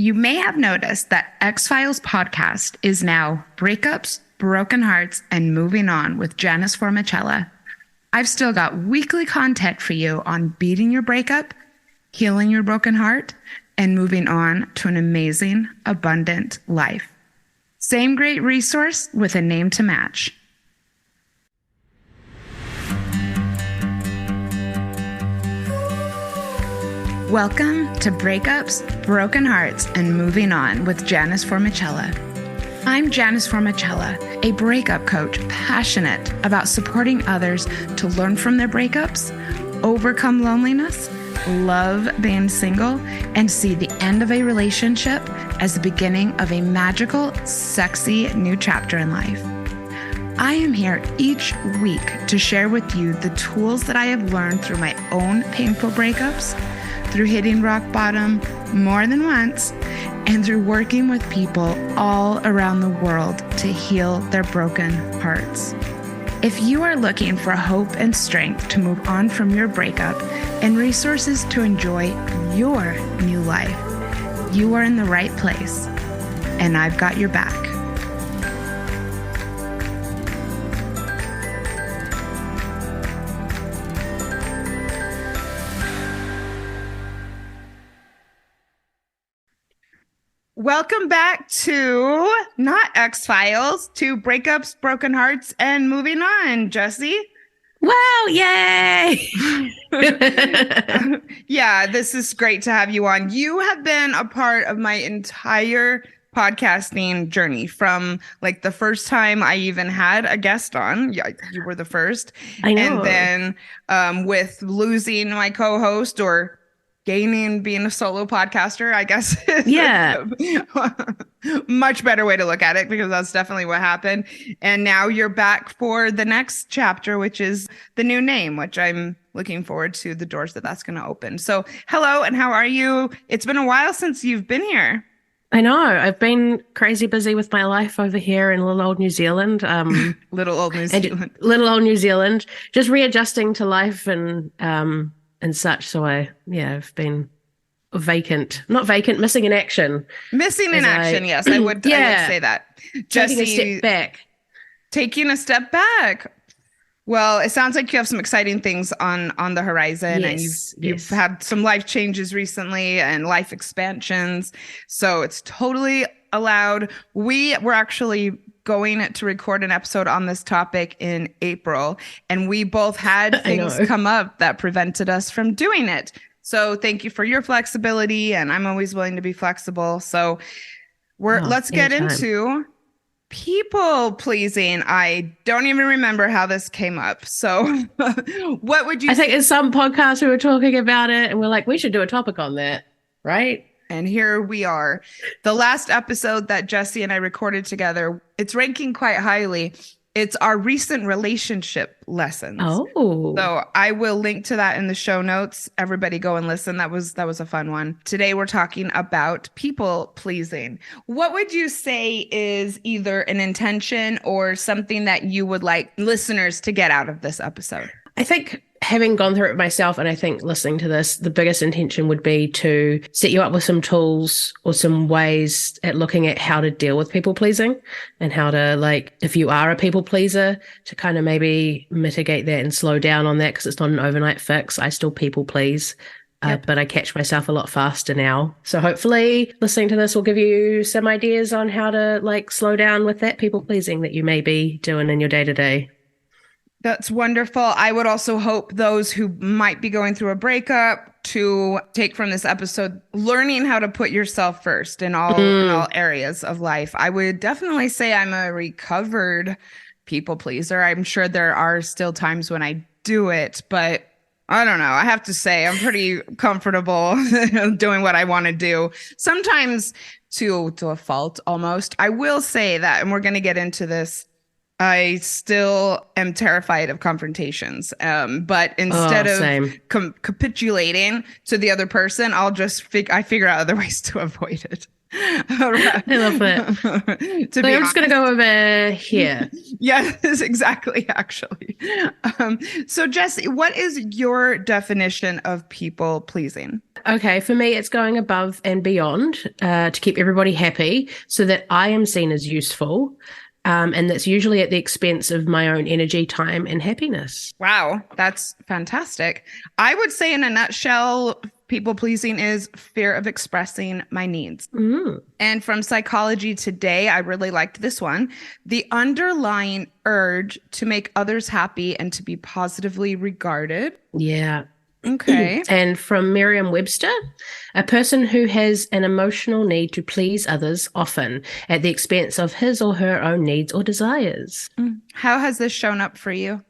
You may have noticed that X-Files podcast is now Breakups, Broken Hearts, and Moving On with Janice Formichella. I've still got weekly content for you on beating your breakup, healing your broken heart, and moving on to an amazing, abundant life. Same great resource with a name to match. Welcome to Breakups, Broken Hearts, and Moving On with Janice Formichella. I'm Janice Formichella, a breakup coach passionate about supporting others to learn from their breakups, overcome loneliness, love being single, and see the end of a relationship as the beginning of a magical, sexy new chapter in life. I am here each week to share with you the tools that I have learned through my own painful breakups, through hitting rock bottom more than once, and through working with people all around the world to heal their broken hearts. If you are looking for hope and strength to move on from your breakup and resources to enjoy your new life, you are in the right place, and I've got your back. Welcome back to not X-Files, to Breakups, Broken Hearts, and Moving On, Jessie. Wow, yay! Yeah, this is great to have you on. You have been a part of my entire podcasting journey from like the first time I even had a guest on. Yeah, you were the first. I know. And then with losing my co-host or gaining being a solo podcaster, I guess. Yeah. Much better way to look at it, because that's definitely what happened. And now you're back for the next chapter, which is the new name, which I'm looking forward to the doors that's going to open. So hello, and how are you? It's been a while since you've been here. I know. I've been crazy busy with my life over here in little old New Zealand. Little old New Zealand. Little old New Zealand. Just readjusting to life and such. So I've been missing in action. Missing in action, yes. I would say that. Jessie, taking a step back. Well, it sounds like you have some exciting things on the horizon, and you've had some life changes recently and life expansions. So it's totally allowed. We were actually going to record an episode on this topic in April, and we both had things come up that prevented us from doing it. So thank you for your flexibility, and I'm always willing to be flexible. So let's get into people pleasing. I don't even remember how this came up. So what would you I think in some podcast we were talking about it, and we're like, we should do a topic on that, right? And here we are. The last episode that Jessie and I recorded together, it's ranking quite highly. It's our recent relationship lessons. Oh. So I will link to that in the show notes. Everybody go and listen. That was a fun one. Today we're talking about people pleasing. What would you say is either an intention or something that you would like listeners to get out of this episode? I think having gone through it myself, and I think listening to this, the biggest intention would be to set you up with some tools or some ways at looking at how to deal with people pleasing, and how to, like, if you are a people pleaser, to kind of maybe mitigate that and slow down on that, because it's not an overnight fix. I still people please, but I catch myself a lot faster now. So hopefully listening to this will give you some ideas on how to like slow down with that people pleasing that you may be doing in your day to day. That's wonderful. I would also hope those who might be going through a breakup to take from this episode learning how to put yourself first in all areas of life. I would definitely say I'm a recovered people pleaser. I'm sure there are still times when I do it, but I don't know. I have to say I'm pretty comfortable doing what I want to do. Sometimes to a fault almost. I will say that, and we're going to get into this, I still am terrified of confrontations. But Oh, instead of same. capitulating to the other person, I'll just figure out other ways to avoid it. I love that. To Like, be I'm just going to honest. go over here. Yes, exactly, actually. So, Jesse, what is your definition of people pleasing? Okay, for me, it's going above and beyond to keep everybody happy so that I am seen as useful. And that's usually at the expense of my own energy, time, and happiness. Wow, that's fantastic. I would say, in a nutshell, people pleasing is fear of expressing my needs. Mm. And from Psychology Today, I really liked this one. The underlying urge to make others happy and to be positively regarded. Yeah. Okay. And from Merriam-Webster, a person who has an emotional need to please others, often at the expense of his or her own needs or desires. How has this shown up for you?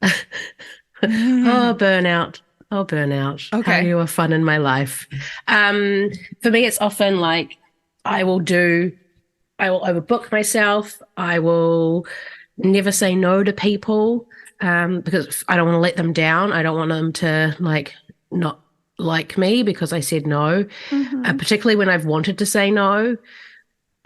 Oh, burnout. Oh, burnout. How Okay. you are fun in my life. For me, it's often like I will overbook myself. I will never say no to people because I don't want to let them down. I don't want them to not like me because I said no, particularly when I've wanted to say no.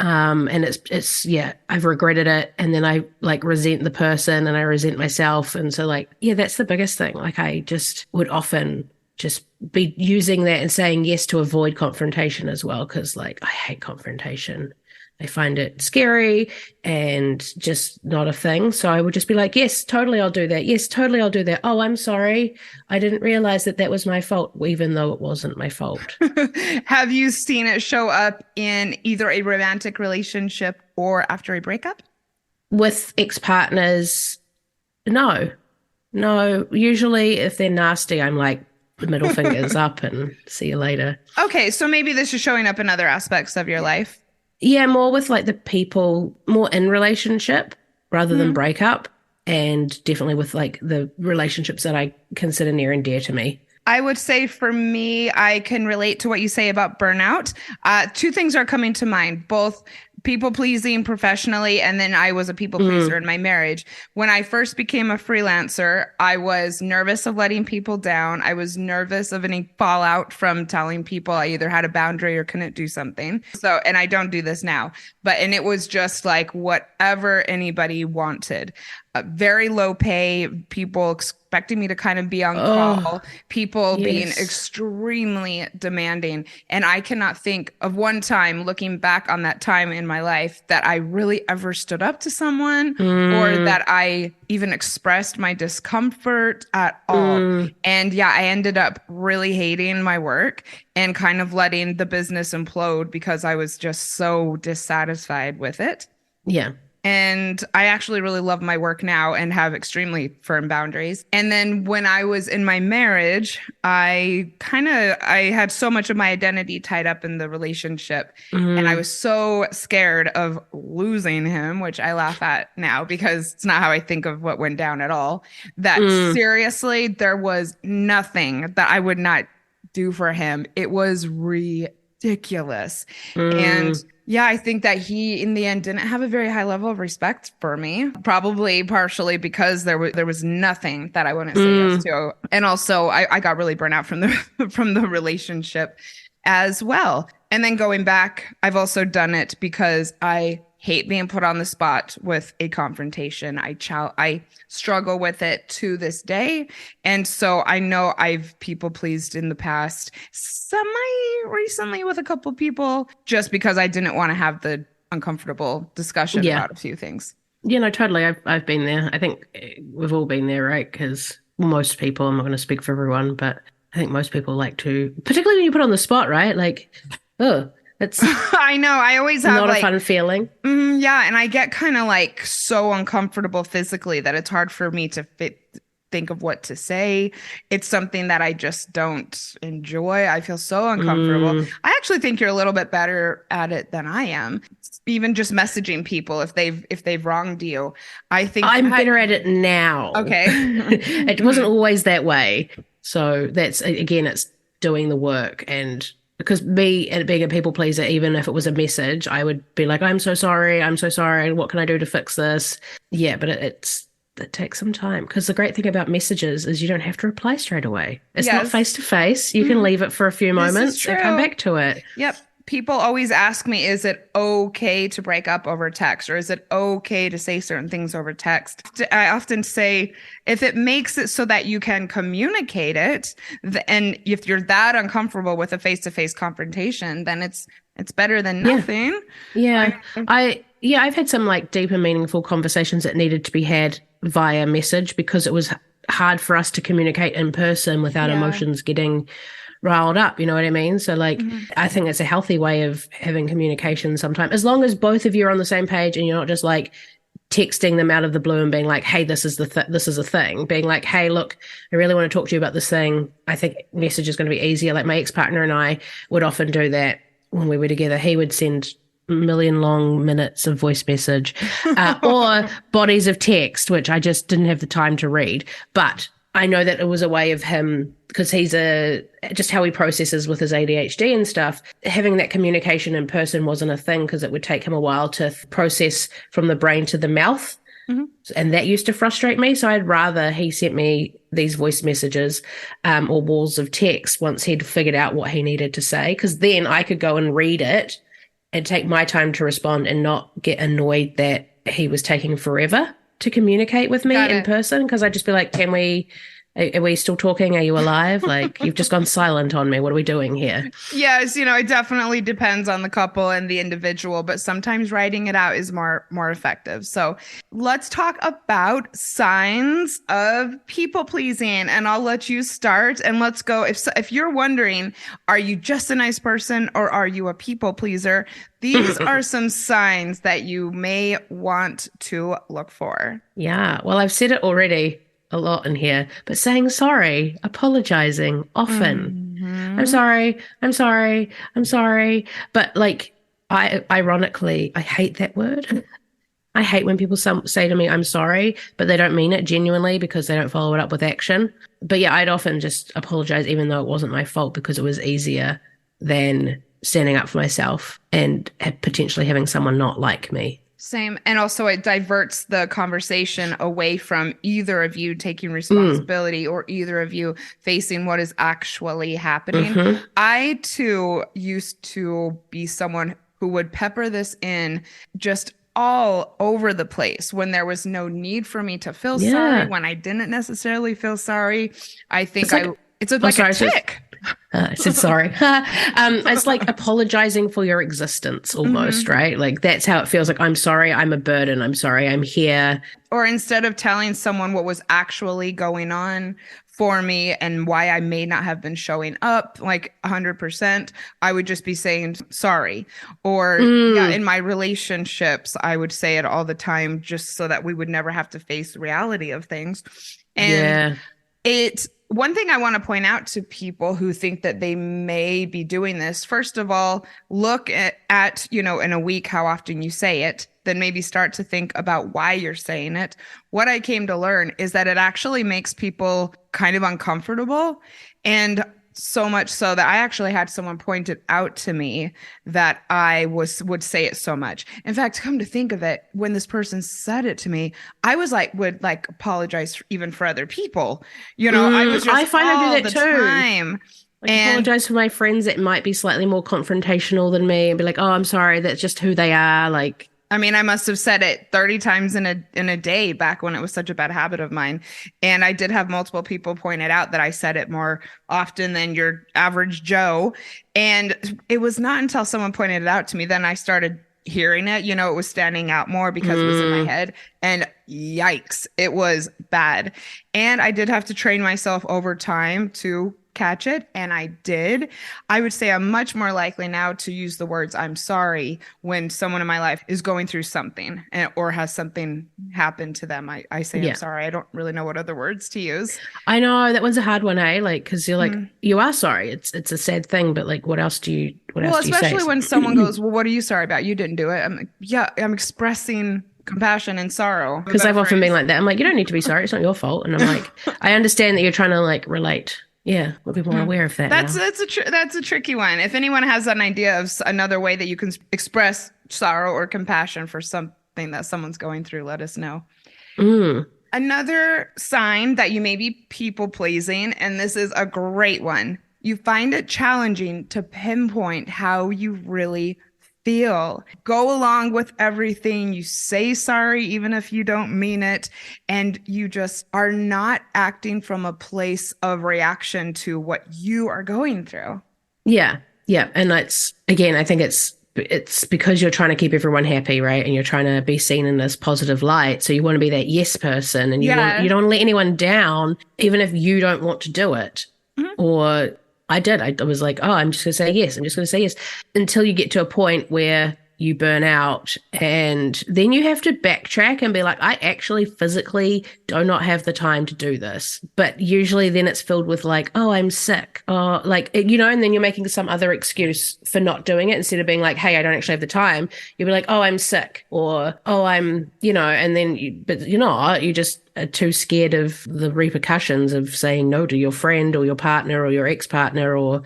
And it's I've regretted it, and then I resent the person and I resent myself, and so that's the biggest thing. I just would often just be using that and saying yes to avoid confrontation as well, because I hate confrontation. I find it scary and just not a thing. So I would just be like, yes, totally, I'll do that. Yes, totally, I'll do that. Oh, I'm sorry. I didn't realize that was my fault, even though it wasn't my fault. Have you seen it show up in either a romantic relationship or after a breakup? With ex-partners, no. Usually if they're nasty, I'm like, the middle fingers up and see you later. Okay, so maybe this is showing up in other aspects of your life. Yeah, more with the people, more in relationship rather than breakup, and definitely with the relationships that I consider near and dear to me. I would say for me, I can relate to what you say about burnout. Two things are coming to mind, both people pleasing professionally, and then I was a people pleaser in my marriage. When I first became a freelancer, I was nervous of letting people down. I was nervous of any fallout from telling people I either had a boundary or couldn't do something. So, and I don't do this now, and it was just whatever anybody wanted. Very low pay, people expecting me to kind of be on call, people being extremely demanding. And I cannot think of one time looking back on that time in my life that I really ever stood up to someone or that I even expressed my discomfort at all. And I ended up really hating my work and kind of letting the business implode because I was just so dissatisfied with it. Yeah. And I actually really love my work now and have extremely firm boundaries. And then when I was in my marriage, I had so much of my identity tied up in the relationship. And I was so scared of losing him, which I laugh at now because it's not how I think of what went down at all. That seriously, there was nothing that I would not do for him. It was ridiculous. And I think that he, in the end, didn't have a very high level of respect for me, probably partially because there was nothing that I wouldn't say yes to. And also, I got really burnt out from the relationship as well. And then going back, I've also done it because I hate being put on the spot with a confrontation. I struggle with it to this day. And so I know I've people pleased in the past, semi-recently with a couple people, just because I didn't want to have the uncomfortable discussion about a few things. Yeah, no, totally. I've been there. I think we've all been there, right? Because most people, I'm not going to speak for everyone, but I think most people like to, particularly when you put on the spot, right? It's I know. I always have not a fun feeling. And I get kind of so uncomfortable physically that it's hard for me to think of what to say. It's something that I just don't enjoy. I feel so uncomfortable. I actually think you're a little bit better at it than I am. Even just messaging people if they've wronged you. I think I'm better at it now. Okay. It wasn't always that way. So that's, again, it's doing the work and because me and being a people pleaser, even if it was a message, I would be like, I'm so sorry, what can I do to fix this? Yeah, but it takes some time, because the great thing about messages is you don't have to reply straight away. It's not face to face. You can leave it for a few moments and come back to it. Yep. People always ask me, is it okay to break up over text, or is it okay to say certain things over text? I often say, if it makes it so that you can communicate it, and if you're that uncomfortable with a face-to-face confrontation, then it's better than nothing. Yeah. I've had some like deep and meaningful conversations that needed to be had via message, because it was hard for us to communicate in person without emotions getting riled up, you know what I mean? So like, I think it's a healthy way of having communication sometimes, as long as both of you are on the same page and you're not just like texting them out of the blue and being like, hey, this is a thing, being like, hey, look, I really want to talk to you about this thing. I think message is going to be easier. Like my ex-partner and I would often do that when we were together. He would send million long minutes of voice message or bodies of text, which I just didn't have the time to read. But I know that it was a way of him, because he's just how he processes with his ADHD and stuff. Having that communication in person wasn't a thing, because it would take him a while to process from the brain to the mouth. And that used to frustrate me. So I'd rather he sent me these voice messages or walls of text once he'd figured out what he needed to say, because then I could go and read it and take my time to respond and not get annoyed that he was taking forever to communicate with me in person, because I'd just be like, are we still talking? Are you alive? Like, you've just gone silent on me. What are we doing here? Yes, it definitely depends on the couple and the individual, but sometimes writing it out is more effective. So let's talk about signs of people pleasing, and I'll let you start, and let's go. If you're wondering, are you just a nice person or are you a people pleaser? These are some signs that you may want to look for. Yeah. Well, I've said it already a lot in here, but saying sorry, apologizing often. I'm sorry. But like, ironically, I hate that word. I hate when people say to me, I'm sorry, but they don't mean it genuinely, because they don't follow it up with action. But yeah, I'd often just apologize, even though it wasn't my fault, because it was easier than standing up for myself and potentially having someone not like me. Same. And also it diverts the conversation away from either of you taking responsibility or either of you facing what is actually happening. I too used to be someone who would pepper this in just all over the place when there was no need for me to feel sorry, when I didn't necessarily feel sorry. I think it's like a tick. I said sorry. It's like apologizing for your existence almost, right? Like that's how it feels. Like, I'm sorry, I'm a burden. I'm sorry, I'm here. Or instead of telling someone what was actually going on for me and why I may not have been showing up like 100%, I would just be saying sorry. Or in my relationships, I would say it all the time just so that we would never have to face the reality of things. And one thing I want to point out to people who think that they may be doing this, first of all, look at in a week how often you say it, then maybe start to think about why you're saying it. What I came to learn is that it actually makes people kind of uncomfortable, and so much so that I actually had someone point it out to me that I would say it so much. In fact, come to think of it, when this person said it to me, I was would apologize even for other people. I was just I find I do that too. Time. Apologize for my friends that might be slightly more confrontational than me, and be like, oh, I'm sorry, that's just who they are. Like, I mean, I must have said it 30 times in a day back when it was such a bad habit of mine. And I did have multiple people point it out that I said it more often than your average Joe. And it was not until someone pointed it out to me, then I started hearing it. It was standing out more because it was in my head. And yikes, it was bad. And I did have to train myself over time to catch it, and I did. I would say I'm much more likely now to use the words I'm sorry when someone in my life is going through something or has something happen to them. I say I'm sorry. I don't really know what other words to use. I know that one's a hard one, like, because you're like, you are sorry. It's a sad thing, but like, what else do you say? Especially when someone goes, well, what are you sorry about? You didn't do it. I'm like, yeah, I'm expressing compassion and sorrow. Because I've often been like that. I'm like, you don't need to be sorry. It's not your fault. And I'm like, I understand that you're trying to like relate Yeah, more people are aware of that That's now. that's a tricky one. If anyone has an idea of another way that you can express sorrow or compassion for something that someone's going through, let us know. Mm. Another sign that you may be people pleasing, and this is a great one. You find it challenging to pinpoint how you really feel. Go along with everything. You say sorry, even if you don't mean it. And you just are not acting from a place of reaction to what you are going through. Yeah. Yeah. And that's, again, I think it's because you're trying to keep everyone happy, right? And you're trying to be seen in this positive light. So you want to be that yes person, and you don't want to let anyone down, even if you don't want to do it. Mhm. Or I was like, oh, I'm just going to say yes. I'm just going to say yes, until you get to a point where you burn out, and then you have to backtrack and be like, I actually physically do not have the time to do this. But usually then it's filled with like, oh, I'm sick, or like, and then you're making some other excuse for not doing it, instead of being like, hey, I don't actually have the time. You'll be like, oh, I'm sick, or oh, I'm, and then but you're not, you just are too scared of the repercussions of saying no to your friend or your partner or your ex-partner. Or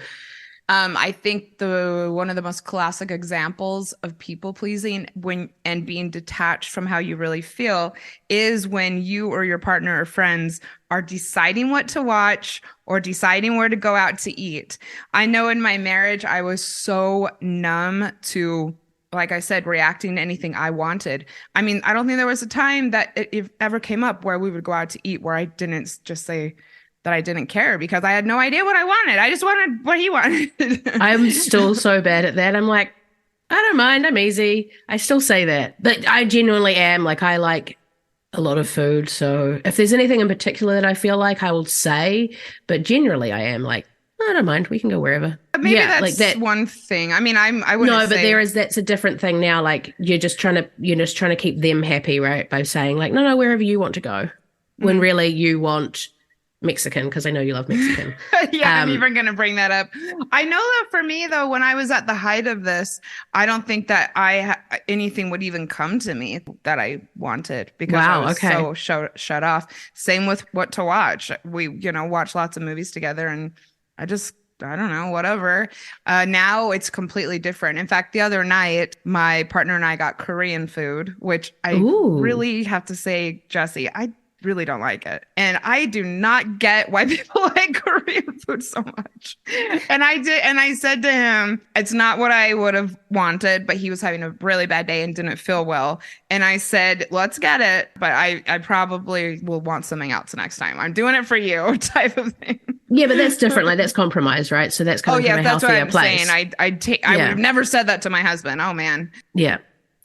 I think one of the most classic examples of people pleasing and being detached from how you really feel is when you or your partner or friends are deciding what to watch or deciding where to go out to eat. I know in my marriage, I was so numb to, like I said, reacting to anything I wanted. I mean, I don't think there was a time that it ever came up where we would go out to eat where I didn't just say that I didn't care, because I had no idea what I wanted. I just wanted what he wanted. I'm still so bad at that. I'm like, I don't mind. I'm easy. I still say that. But I genuinely am. Like, I like a lot of food. So if there's anything in particular that I feel like, I will say. But generally, I am like, I don't mind. We can go wherever. Maybe that's like that one thing. I mean, I wouldn't No, but say... that's a different thing now. Like, you're just trying to keep them happy, right? By saying like, no, wherever you want to go. When really you want Mexican, because I know you love Mexican. Yeah, I'm even going to bring that up. I know that for me, though, when I was at the height of this, I don't think that anything would even come to me that I wanted, because I was so shut off. Same with what to watch. We, watch lots of movies together, and I don't know, whatever. Now it's completely different. In fact, the other night, my partner and I got Korean food, which I really have to say, Jessie, I really don't like it. And I do not get why people like Korean food so much. And I said to him, it's not what I would have wanted, but he was having a really bad day and didn't feel well. And I said, let's get it, but I probably will want something else next time. I'm doing it for you, type of thing. Yeah, but that's different. Like, that's compromise, right? So that's coming from a healthier place. Saying. I would have never said that to my husband. Oh man. Yeah.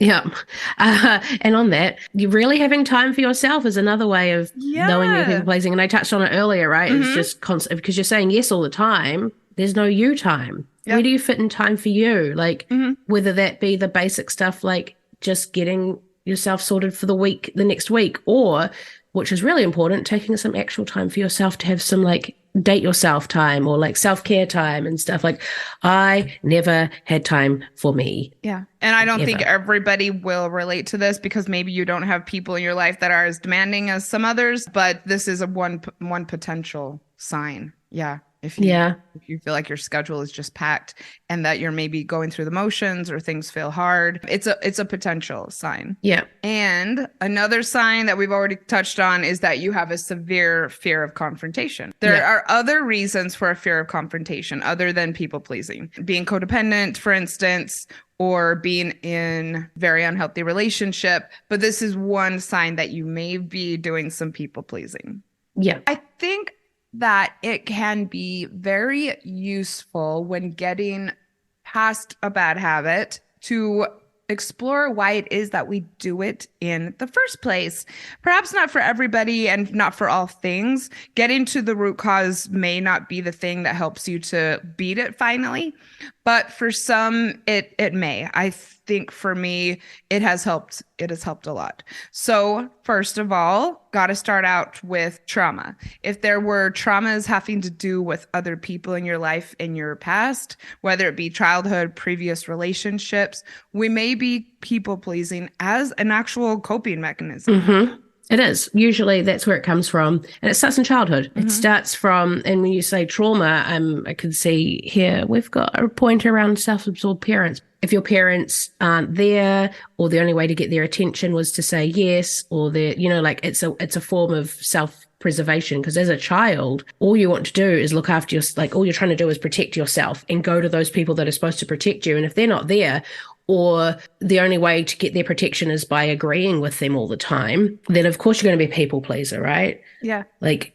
Yeah. And on that, you're really having time for yourself is another way of knowing you're people pleasing. And I touched on it earlier, right? It's just constant, because you're saying yes all the time. There's no you time. Yep. Where do you fit in time for you? Like, whether that be the basic stuff, like just getting yourself sorted for the next week, or, which is really important, taking some actual time for yourself to have some like date yourself time, or like self-care time and stuff. Like, I never had time for me. Yeah. And I don't think everybody will relate to this, because maybe you don't have people in your life that are as demanding as some others, but this is a one potential sign. Yeah. If you feel like your schedule is just packed and that you're maybe going through the motions or things feel hard, it's a potential sign. Yeah. And another sign that we've already touched on is that you have a severe fear of confrontation. There are other reasons for a fear of confrontation other than people pleasing. Being codependent, for instance, or being in very unhealthy relationship. But this is one sign that you may be doing some people pleasing. Yeah. I think that it can be very useful when getting past a bad habit to explore why it is that we do it in the first place. Perhaps not for everybody and not for all things. Getting to the root cause may not be the thing that helps you to beat it finally, but for some it may. I think for me it has helped a lot. So first of all, got to start out with trauma. If there were traumas having to do with other people in your life in your past, whether it be childhood, previous relationships, we may be people pleasing as an actual coping mechanism. It is. Usually that's where it comes from. And it starts in childhood. It starts from, and when you say trauma, I can see here, we've got a point around self-absorbed parents. If your parents aren't there, or the only way to get their attention was to say yes, or they're, like it's a form of self-preservation. Because as a child, all you want to do is look after all you're trying to do is protect yourself and go to those people that are supposed to protect you. And if they're not there, or the only way to get their protection is by agreeing with them all the time, then of course you're going to be a people pleaser, right? Yeah.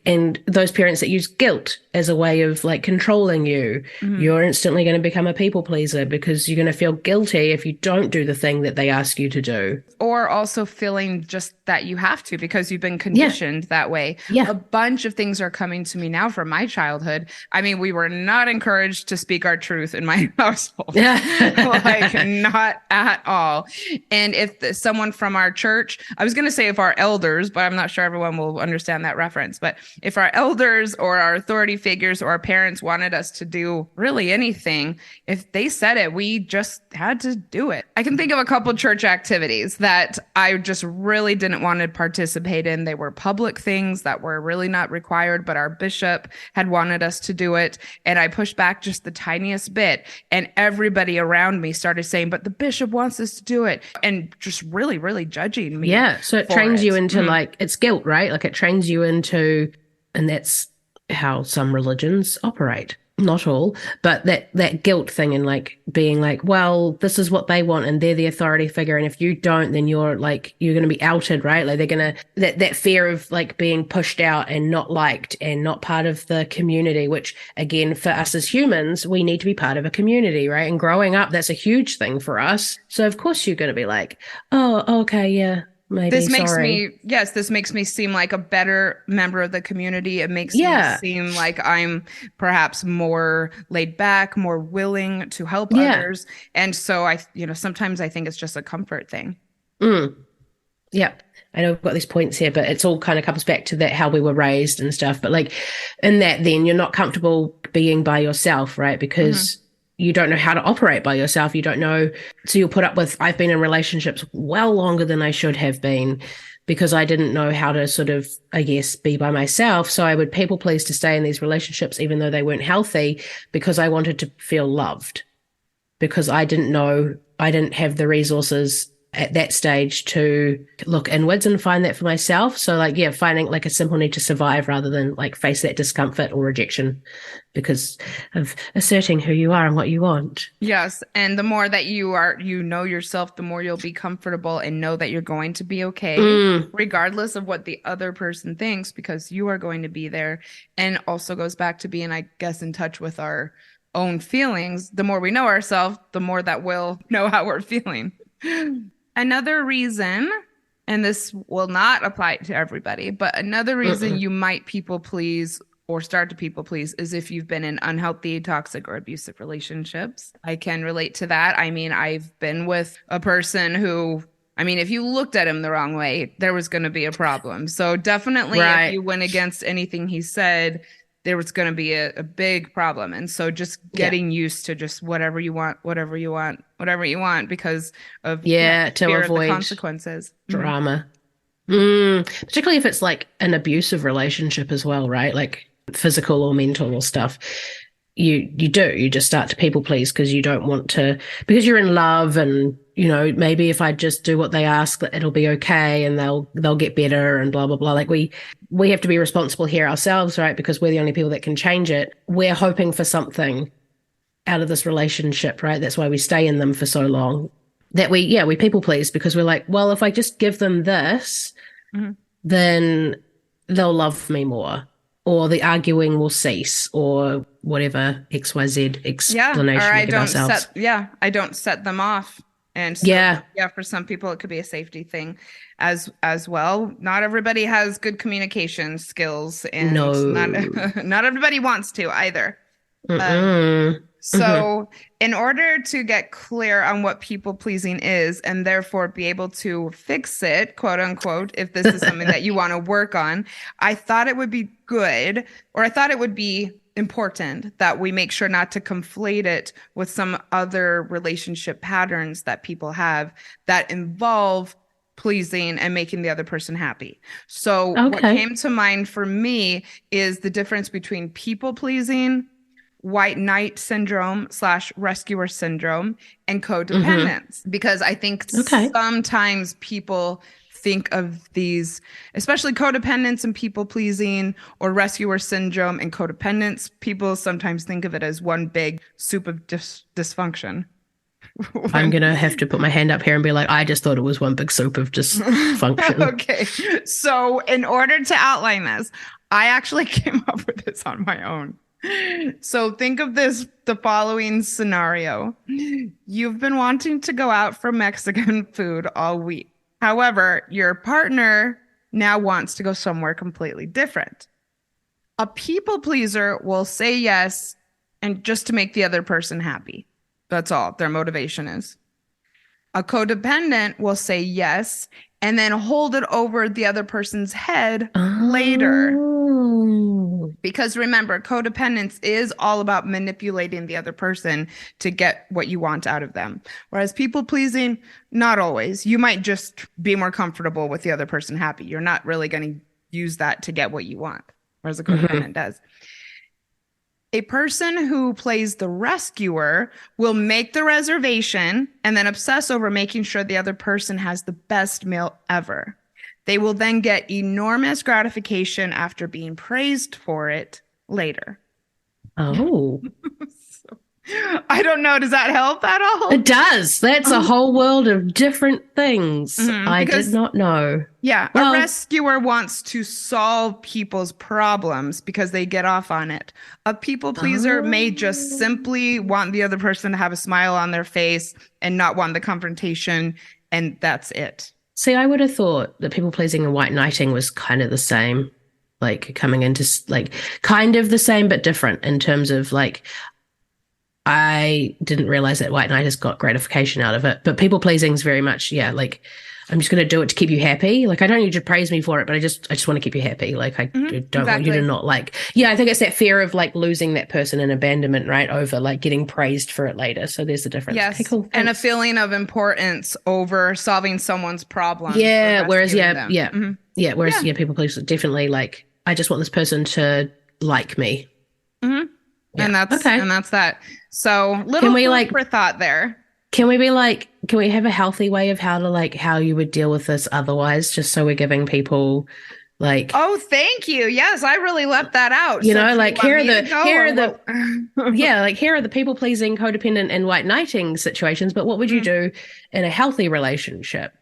And those parents that use guilt as a way of controlling you, you're instantly going to become a people pleaser because you're going to feel guilty if you don't do the thing that they ask you to do. Or also feeling just that you have to because you've been conditioned that way. Yeah. A bunch of things are coming to me now from my childhood. I mean, we were not encouraged to speak our truth in my household. Not at all. And if someone from our church, I was going to say if our elders, but I'm not sure everyone will understand that reference. But if our elders or our authority figures or our parents wanted us to do really anything, if they said it, we just had to do it. I can think of a couple church activities that I just really didn't want to participate in. They were public things that were really not required, but our bishop had wanted us to do it. And I pushed back just the tiniest bit. And everybody around me started saying, but the bishop wants us to do it. And just really, really judging me. Yeah. So it trains you into it's guilt, right? It trains you into, and that's how some religions operate. Not all, but that guilt thing and being well, this is what they want and they're the authority figure. And if you don't, then you're going to be outed, right? They're going to, that fear of being pushed out and not liked and not part of the community, which again, for us as humans, we need to be part of a community, right? And growing up, that's a huge thing for us. So of course you're going to be oh, okay, yeah. Maybe, this makes me seem like a better member of the community. It makes me seem like I'm perhaps more laid back, more willing to help others. And so sometimes I think it's just a comfort thing. Yeah. I know we've got these points here, but it's all kind of comes back to that, how we were raised and stuff. But in that, then you're not comfortable being by yourself, right? Because you don't know how to operate by yourself. You don't know. So you'll put up with, I've been in relationships well longer than I should have been because I didn't know how to sort of, I guess, be by myself. So I would people please to stay in these relationships, even though they weren't healthy, because I wanted to feel loved, because I didn't know, I didn't have the resources at that stage to look inwards and find that for myself. So finding a simple need to survive rather than face that discomfort or rejection because of asserting who you are and what you want. Yes. And the more that you know yourself, the more you'll be comfortable and know that you're going to be okay, regardless of what the other person thinks, because you are going to be there. And also goes back to being, I guess, in touch with our own feelings. The more we know ourselves, the more that we'll know how we're feeling. Another reason, and this will not apply to everybody, but another reason you might people please or start to people please is if you've been in unhealthy, toxic, or abusive relationships. I can relate to that. I mean, I've been with a person who, if you looked at him the wrong way, there was going to be a problem. So definitely if you went against anything he said, there was going to be a big problem. And so just getting used to just whatever you want because of to avoid the consequences. Drama. Particularly if it's an abusive relationship as well, right? Physical or mental or stuff. You just start to people please because you don't want to, because you're in love and, maybe if I just do what they ask, that it'll be okay and they'll get better and blah, blah, blah. We have to be responsible here ourselves, right? Because we're the only people that can change it. We're hoping for something out of this relationship, right? That's why we stay in them for so long. That we people please because we're well, if I just give them this, then they'll love me more. Or the arguing will cease, or whatever XYZ explanation we give ourselves. I don't set them off. And so, for some people, it could be a safety thing as well. Not everybody has good communication skills, and not everybody wants to either. So in order to get clear on what people pleasing is and therefore be able to fix it, quote unquote, if this is something that you want to work on, I thought it would be good, or I thought it would be important that we make sure not to conflate it with some other relationship patterns that people have that involve pleasing and making the other person happy. So what Okay. came to mind for me is the difference between people pleasing, white knight syndrome / rescuer syndrome, and Mm-hmm. codependence. Because I think Okay. sometimes people think of these, especially codependence and people pleasing, or rescuer syndrome and codependence, people sometimes think of it as one big soup of dysfunction. I'm When gonna have to put my hand up here and be like, I just thought it was one big soup of dysfunction. Okay. So, in order to outline this, I actually came up with this on my own. So, think of the following scenario. You've been wanting to go out for Mexican food all week. However, your partner now wants to go somewhere completely different. A people pleaser will say yes and just to make the other person happy. That's all their motivation is. A codependent will say yes and then hold it over the other person's head later. Oh. Because remember, codependence is all about manipulating the other person to get what you want out of them. Whereas people pleasing, not always. You might just be more comfortable with the other person happy. You're not really going to use that to get what you want, whereas a codependent does. A person who plays the rescuer will make the reservation and then obsess over making sure the other person has the best meal ever. They will then get enormous gratification after being praised for it later. Oh. I don't know. Does that help at all? It does. That's a whole world of different things. I did not know. Yeah, Well, a rescuer wants to solve people's problems because they get off on it. A people pleaser may just simply want the other person to have a smile on their face and not want the confrontation, and that's it. see, I would have thought that people pleasing and white knighting was kind of the same, like coming into like kind of the same but different in terms of like I didn't realize that white knight has got gratification out of it, but people pleasing is very much, yeah, like I'm just going to do it to keep you happy. Like I don't need you to praise me for it, but I just want to keep you happy. Like I don't want you to not like, yeah, I think it's that fear of like losing that person in abandonment, right? Over like getting praised for it later. So there's the difference. Yes. Okay, cool. And a feeling of importance over solving someone's problem. Yeah. Whereas, Whereas, yeah, people please definitely like, I just want this person to like me. Mm-hmm. Yeah. And that's that. So little Can we food like for thought there. Can we have a healthy way of how you would deal with this otherwise, just so we're giving people like, oh, thank you. Yes, I really left that out. you So know, like here are the yeah, like here are the people pleasing, codependent, and white knighting situations. But what would you do in a healthy relationship?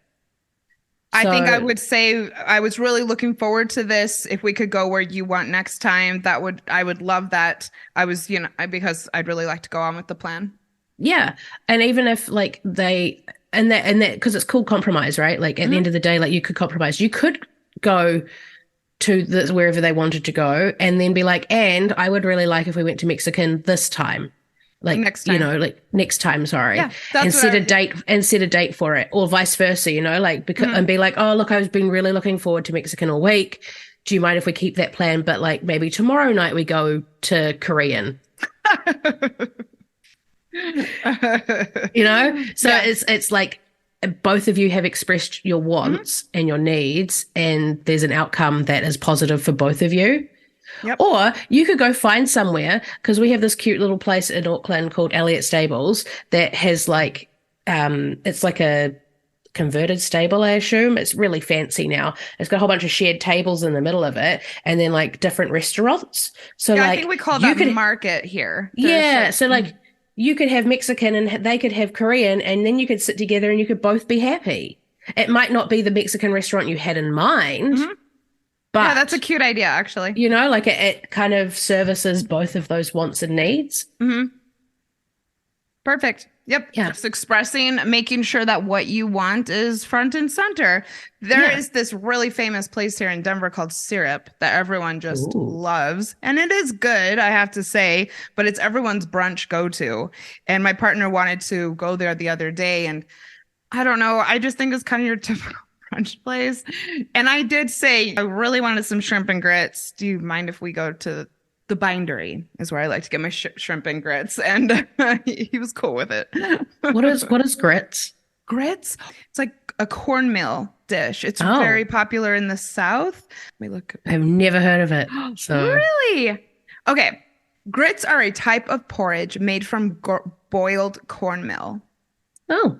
I think I would say I was really looking forward to this. If we could go where you want next time, I would love that. I was, because I'd really like to go on with the plan. Yeah. And even if like they, and that, because it's called compromise, right? Like at the end of the day, like you could compromise. You could go to wherever they wanted to go and then be like, and I would really like if we went to Mexican this time. Like next time. like next time, sorry. Yeah, and set a date for it, or vice versa, like because and be like, oh look, I've been really looking forward to Mexican all week. Do you mind if we keep that plan? But like maybe tomorrow night we go to Korean. So it's like both of you have expressed your wants and your needs, and there's an outcome that is positive for both of you. Yep. Or you could go find somewhere, because we have this cute little place in Auckland called Elliott Stables that has like it's like a converted stable, I assume. It's really fancy now. It's got a whole bunch of shared tables in the middle of it, and then like different restaurants. So I think we call that market here. So like you could have Mexican and they could have Korean, and then you could sit together and you could both be happy. It might not be the Mexican restaurant you had in mind, but yeah, that's a cute idea, actually. Like it kind of services both of those wants and needs. Perfect. Yep. Yeah. Just expressing, making sure that what you want is front and center. There is this really famous place here in Denver called Syrup that everyone just loves. And it is good, I have to say, but it's everyone's brunch go-to. And my partner wanted to go there the other day. And I don't know, I just think it's kind of your typical brunch place. And I did say, I really wanted some shrimp and grits. Do you mind if we go to the bindery is where I like to get my shrimp and grits, and he was cool with it. What is grits? Grits? It's like a cornmeal dish. It's Oh, very popular in the South. Let me look. I've never heard of it. So, Really? Okay. Grits are a type of porridge made from boiled cornmeal. oh,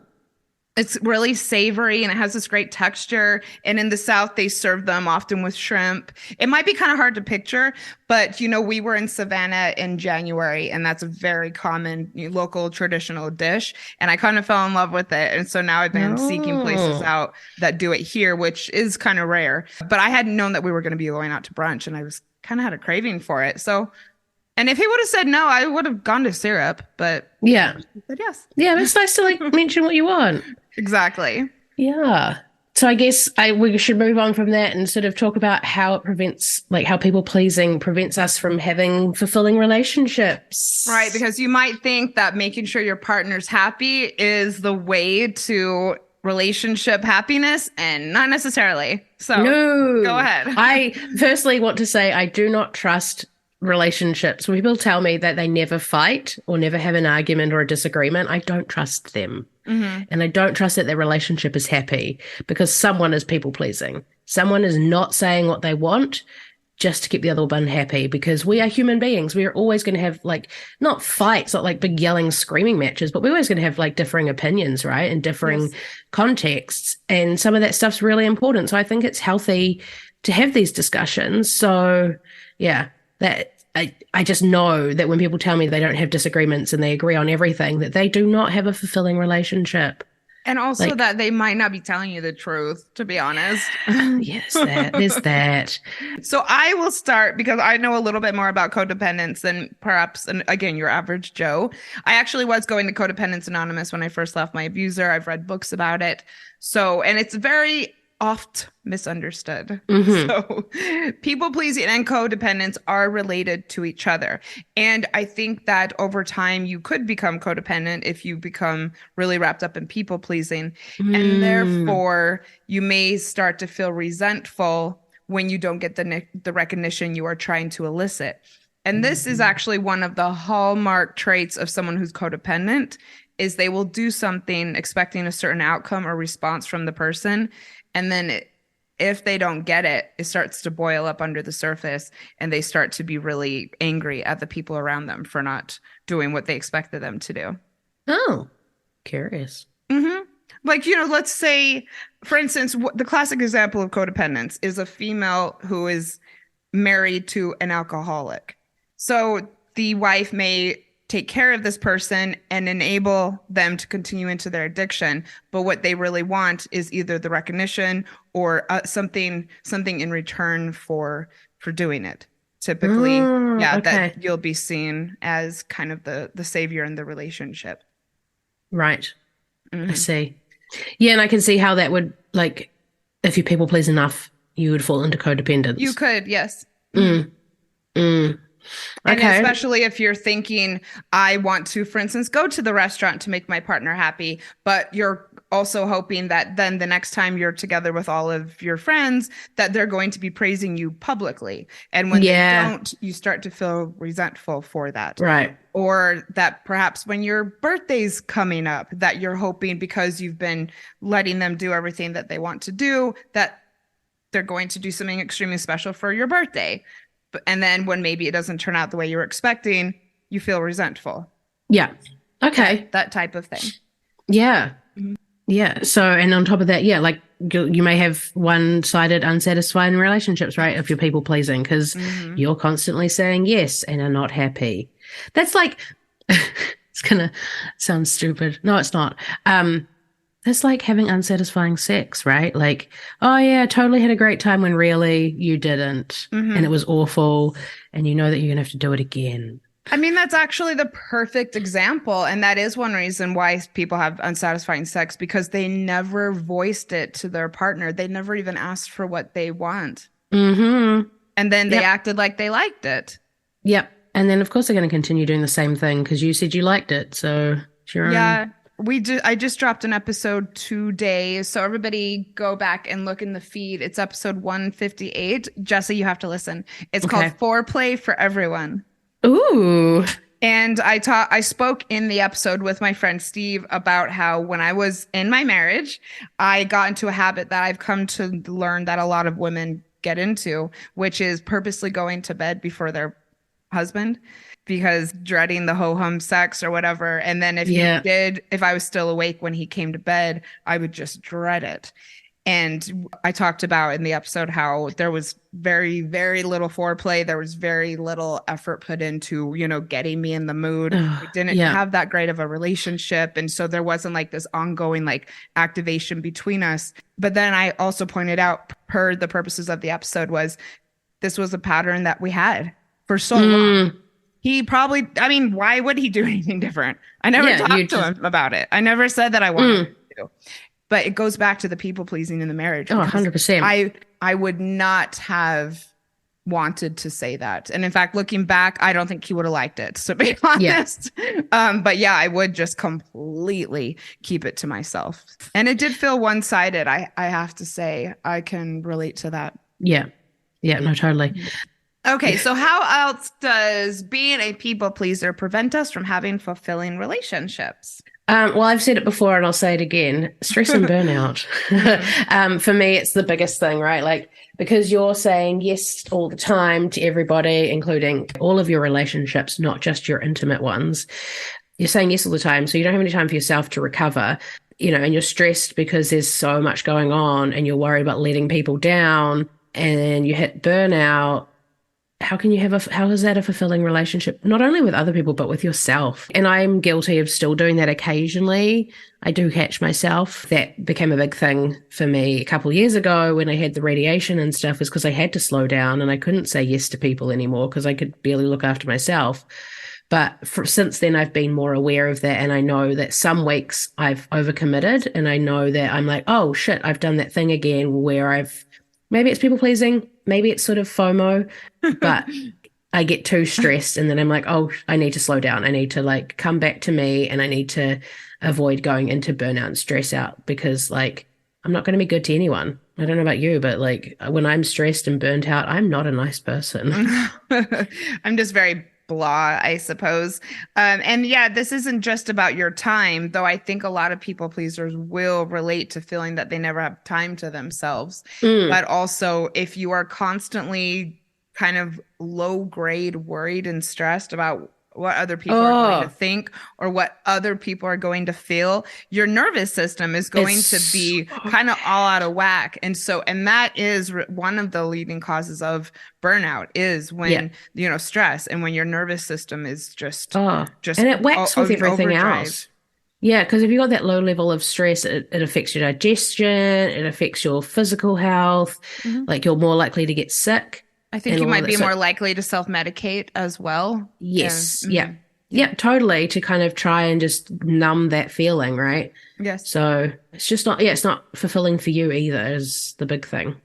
It's really savory and it has this great texture. And in the South, they serve them often with shrimp. It might be kind of hard to picture, but we were in Savannah in January, and that's a very common local traditional dish. And I kind of fell in love with it. And so now I've been seeking places out that do it here, which is kind of rare. But I hadn't known that we were going to be going out to brunch, and I was kind of had a craving for it. So, and if he would have said no, I would have gone to syrup, but yeah. he said yes. Yeah, it's nice to mention what you want. Exactly. Yeah. So I guess we should move on from that and sort of talk about how it prevents, how people pleasing prevents us from having fulfilling relationships. Right. Because you might think that making sure your partner's happy is the way to relationship happiness, and not necessarily. So no. Go ahead. I firstly want to say I do not trust relationships. When people tell me that they never fight or never have an argument or a disagreement, I don't trust them. Mm-hmm. And I don't trust that their relationship is happy, because someone is people pleasing. Someone is not saying what they want just to keep the other one happy, because we are human beings. We are always going to have not fights, not big yelling, screaming matches, but we're always going to have differing opinions, right? And differing contexts. And some of that stuff's really important. So I think it's healthy to have these discussions. So yeah, that I just know that when people tell me they don't have disagreements and they agree on everything, that they do not have a fulfilling relationship. And also that they might not be telling you the truth, to be honest. Yes, there's that. So I will start, because I know a little bit more about codependence than perhaps, and again, your average Joe. I actually was going to Codependence Anonymous when I first left my abuser. I've read books about it. So, and it's very oft misunderstood. Mm-hmm. So people pleasing and codependence are related to each other. And I think that over time you could become codependent if you become really wrapped up in people pleasing. And therefore you may start to feel resentful when you don't get the recognition you are trying to elicit. And this is actually one of the hallmark traits of someone who's codependent, is they will do something expecting a certain outcome or response from the person. And then if they don't get it, it starts to boil up under the surface, and they start to be really angry at the people around them for not doing what they expected them to do. Oh, curious. Mm-hmm. Let's say, for instance, the classic example of codependence is a female who is married to an alcoholic. So the wife may take care of this person and enable them to continue into their addiction. But what they really want is either the recognition or something in return for doing it. Typically, that you'll be seen as kind of the savior in the relationship. Right. Mm-hmm. I see. Yeah, and I can see how that would, if you people please enough, you would fall into codependence. You could, yes. Okay. And especially if you're thinking, I want to, for instance, go to the restaurant to make my partner happy, but you're also hoping that then the next time you're together with all of your friends, that they're going to be praising you publicly. And when they don't, you start to feel resentful for that. Right. Or that perhaps when your birthday's coming up, that you're hoping, because you've been letting them do everything that they want to do, that they're going to do something extremely special for your birthday. And then when maybe it doesn't turn out the way you were expecting, you feel resentful. Yeah. Okay. That type of thing. Yeah. Mm-hmm. Yeah. So, and on top of that, you may have one-sided, unsatisfying relationships, right? If you're people pleasing, because you're constantly saying yes and are not happy. That's it's going to sound stupid. No, it's not. It's like having unsatisfying sex, right? Oh yeah, I totally had a great time when really you didn't. Mm-hmm. And it was awful. And you know that you're going to have to do it again. I mean, that's actually the perfect example. And that is one reason why people have unsatisfying sex, because they never voiced it to their partner. They never even asked for what they want. Mm-hmm. And then they acted like they liked it. Yep. And then of course they're going to continue doing the same thing because you said you liked it. So it's your own. Yeah. I just dropped an episode today, so everybody go back and look in the feed. It's episode 158. Jessie, you have to listen. It's called Foreplay for Everyone. Ooh, And I spoke in the episode with my friend Steve about how when I was in my marriage, I got into a habit that I've come to learn that a lot of women get into, which is purposely going to bed before their husband because dreading the ho-hum sex or whatever. And then if I was still awake when he came to bed, I would just dread it. And I talked about in the episode how there was very, very little foreplay. There was very little effort put into, getting me in the mood. We didn't have that great of a relationship. And so there wasn't like this ongoing like activation between us. But then I also pointed out, per the purposes of the episode, this was a pattern that we had for so long. He probably, why would he do anything different? I never talked to him about it. I never said that I wanted him to. But it goes back to the people pleasing in the marriage. Oh, 100%. I would not have wanted to say that. And in fact, looking back, I don't think he would have liked it, to be honest. But yeah, I would just completely keep it to myself. And it did feel one-sided. I have to say, I can relate to that. Yeah. Yeah, no, totally. Okay, so how else does being a people pleaser prevent us from having fulfilling relationships? Well, I've said it before and I'll say it again, stress and burnout. For me, it's the biggest thing, right? Like, because you're saying yes all the time to everybody, including all of your relationships, not just your intimate ones. You're saying yes all the time, so you don't have any time for yourself to recover, and you're stressed because there's so much going on and you're worried about letting people down and you hit burnout. How is that a fulfilling relationship? Not only with other people, but with yourself. And I'm guilty of still doing that occasionally. I do catch myself. That became a big thing for me a couple of years ago when I had the radiation and stuff, is because I had to slow down and I couldn't say yes to people anymore because I could barely look after myself. But since then, I've been more aware of that. And I know that some weeks I've overcommitted and I know that I'm like, oh shit, I've done that thing again where maybe it's people pleasing, maybe it's sort of FOMO, but I get too stressed and then I'm like, oh, I need to slow down. I need to like come back to me and I need to avoid going into burnout and stress out because like, I'm not going to be good to anyone. I don't know about you, but like when I'm stressed and burnt out, I'm not a nice person. I'm just very blah, I suppose. And yeah, this isn't just about your time, though I think a lot of people pleasers will relate to feeling that they never have time to themselves. But also, if you are constantly kind of low grade worried and stressed about what other people are going to think or what other people are going to feel, your nervous system is going to be kind of all out of whack. And that is one of the leading causes of burnout is when, stress and when your nervous system is just and it whacks with everything else. Yeah, because if you've got that low level of stress, it affects your digestion, it affects your physical health, like you're more likely to get sick. I think you might be more likely to self-medicate as well. Yes. Yeah, totally. To kind of try and just numb that feeling, right? Yes. So it's just it's not fulfilling for you either is the big thing.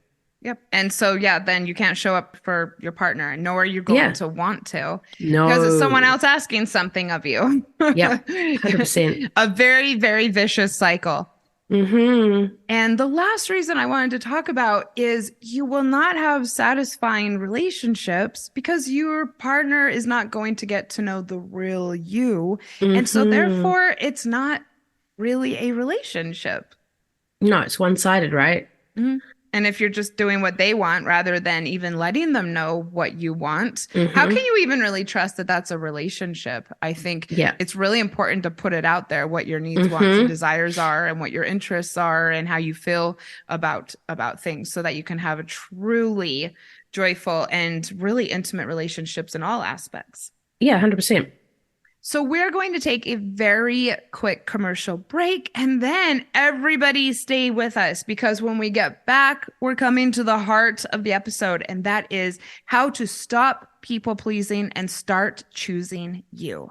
Yep. And so, then you can't show up for your partner, nor are you going to want to. No. Because it's someone else asking something of you. Yeah, 100%. A very, very vicious cycle. Mm-hmm. And the last reason I wanted to talk about is you will not have satisfying relationships because your partner is not going to get to know the real you. And so therefore it's not really a relationship. No, it's one-sided, right? And if you're just doing what they want rather than even letting them know what you want, how can you even really trust that that's a relationship? I think it's really important to put it out there, what your needs, wants, and desires are and what your interests are and how you feel about things so that you can have a truly joyful and really intimate relationships in all aspects. Yeah, 100%. So we're going to take a very quick commercial break and then everybody stay with us because when we get back, we're coming to the heart of the episode, and that is how to stop people pleasing and start choosing you.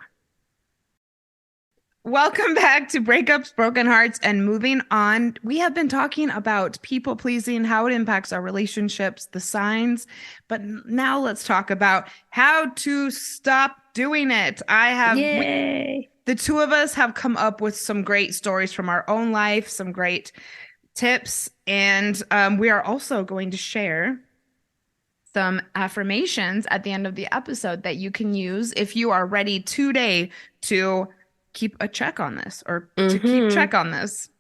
Welcome back to Breakups, Broken Hearts, and Moving On. We have been talking about people pleasing, how it impacts our relationships, the signs, but now let's talk about how to stop doing it. The two of us have come up with some great stories from our own life, some great tips, and we are also going to share some affirmations at the end of the episode that you can use if you are ready today to keep a check on this or to keep check on this,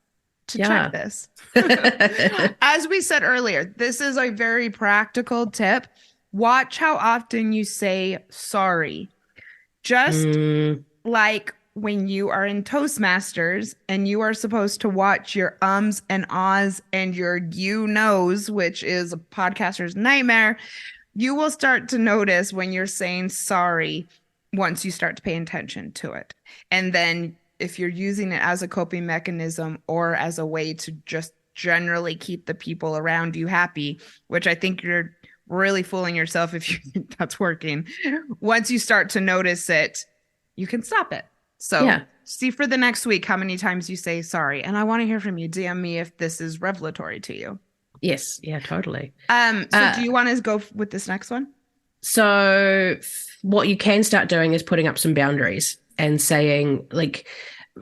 to check this. As we said earlier, this is a very practical tip. Watch how often you say sorry. Just like when you are in Toastmasters and you are supposed to watch your ums and ahs and your you knows, which is a podcaster's nightmare, you will start to notice when you're saying sorry once you start to pay attention to it. And then if you're using it as a coping mechanism or as a way to just generally keep the people around you happy, which I think you're really fooling yourself if you think that's working. Once you start to notice it, you can stop it. So see for the next week how many times you say sorry. And I want to hear from you. DM me if this is revelatory to you. Yes. Yeah, totally. So do you want to go with this next one? So what you can start doing is putting up some boundaries and saying, like,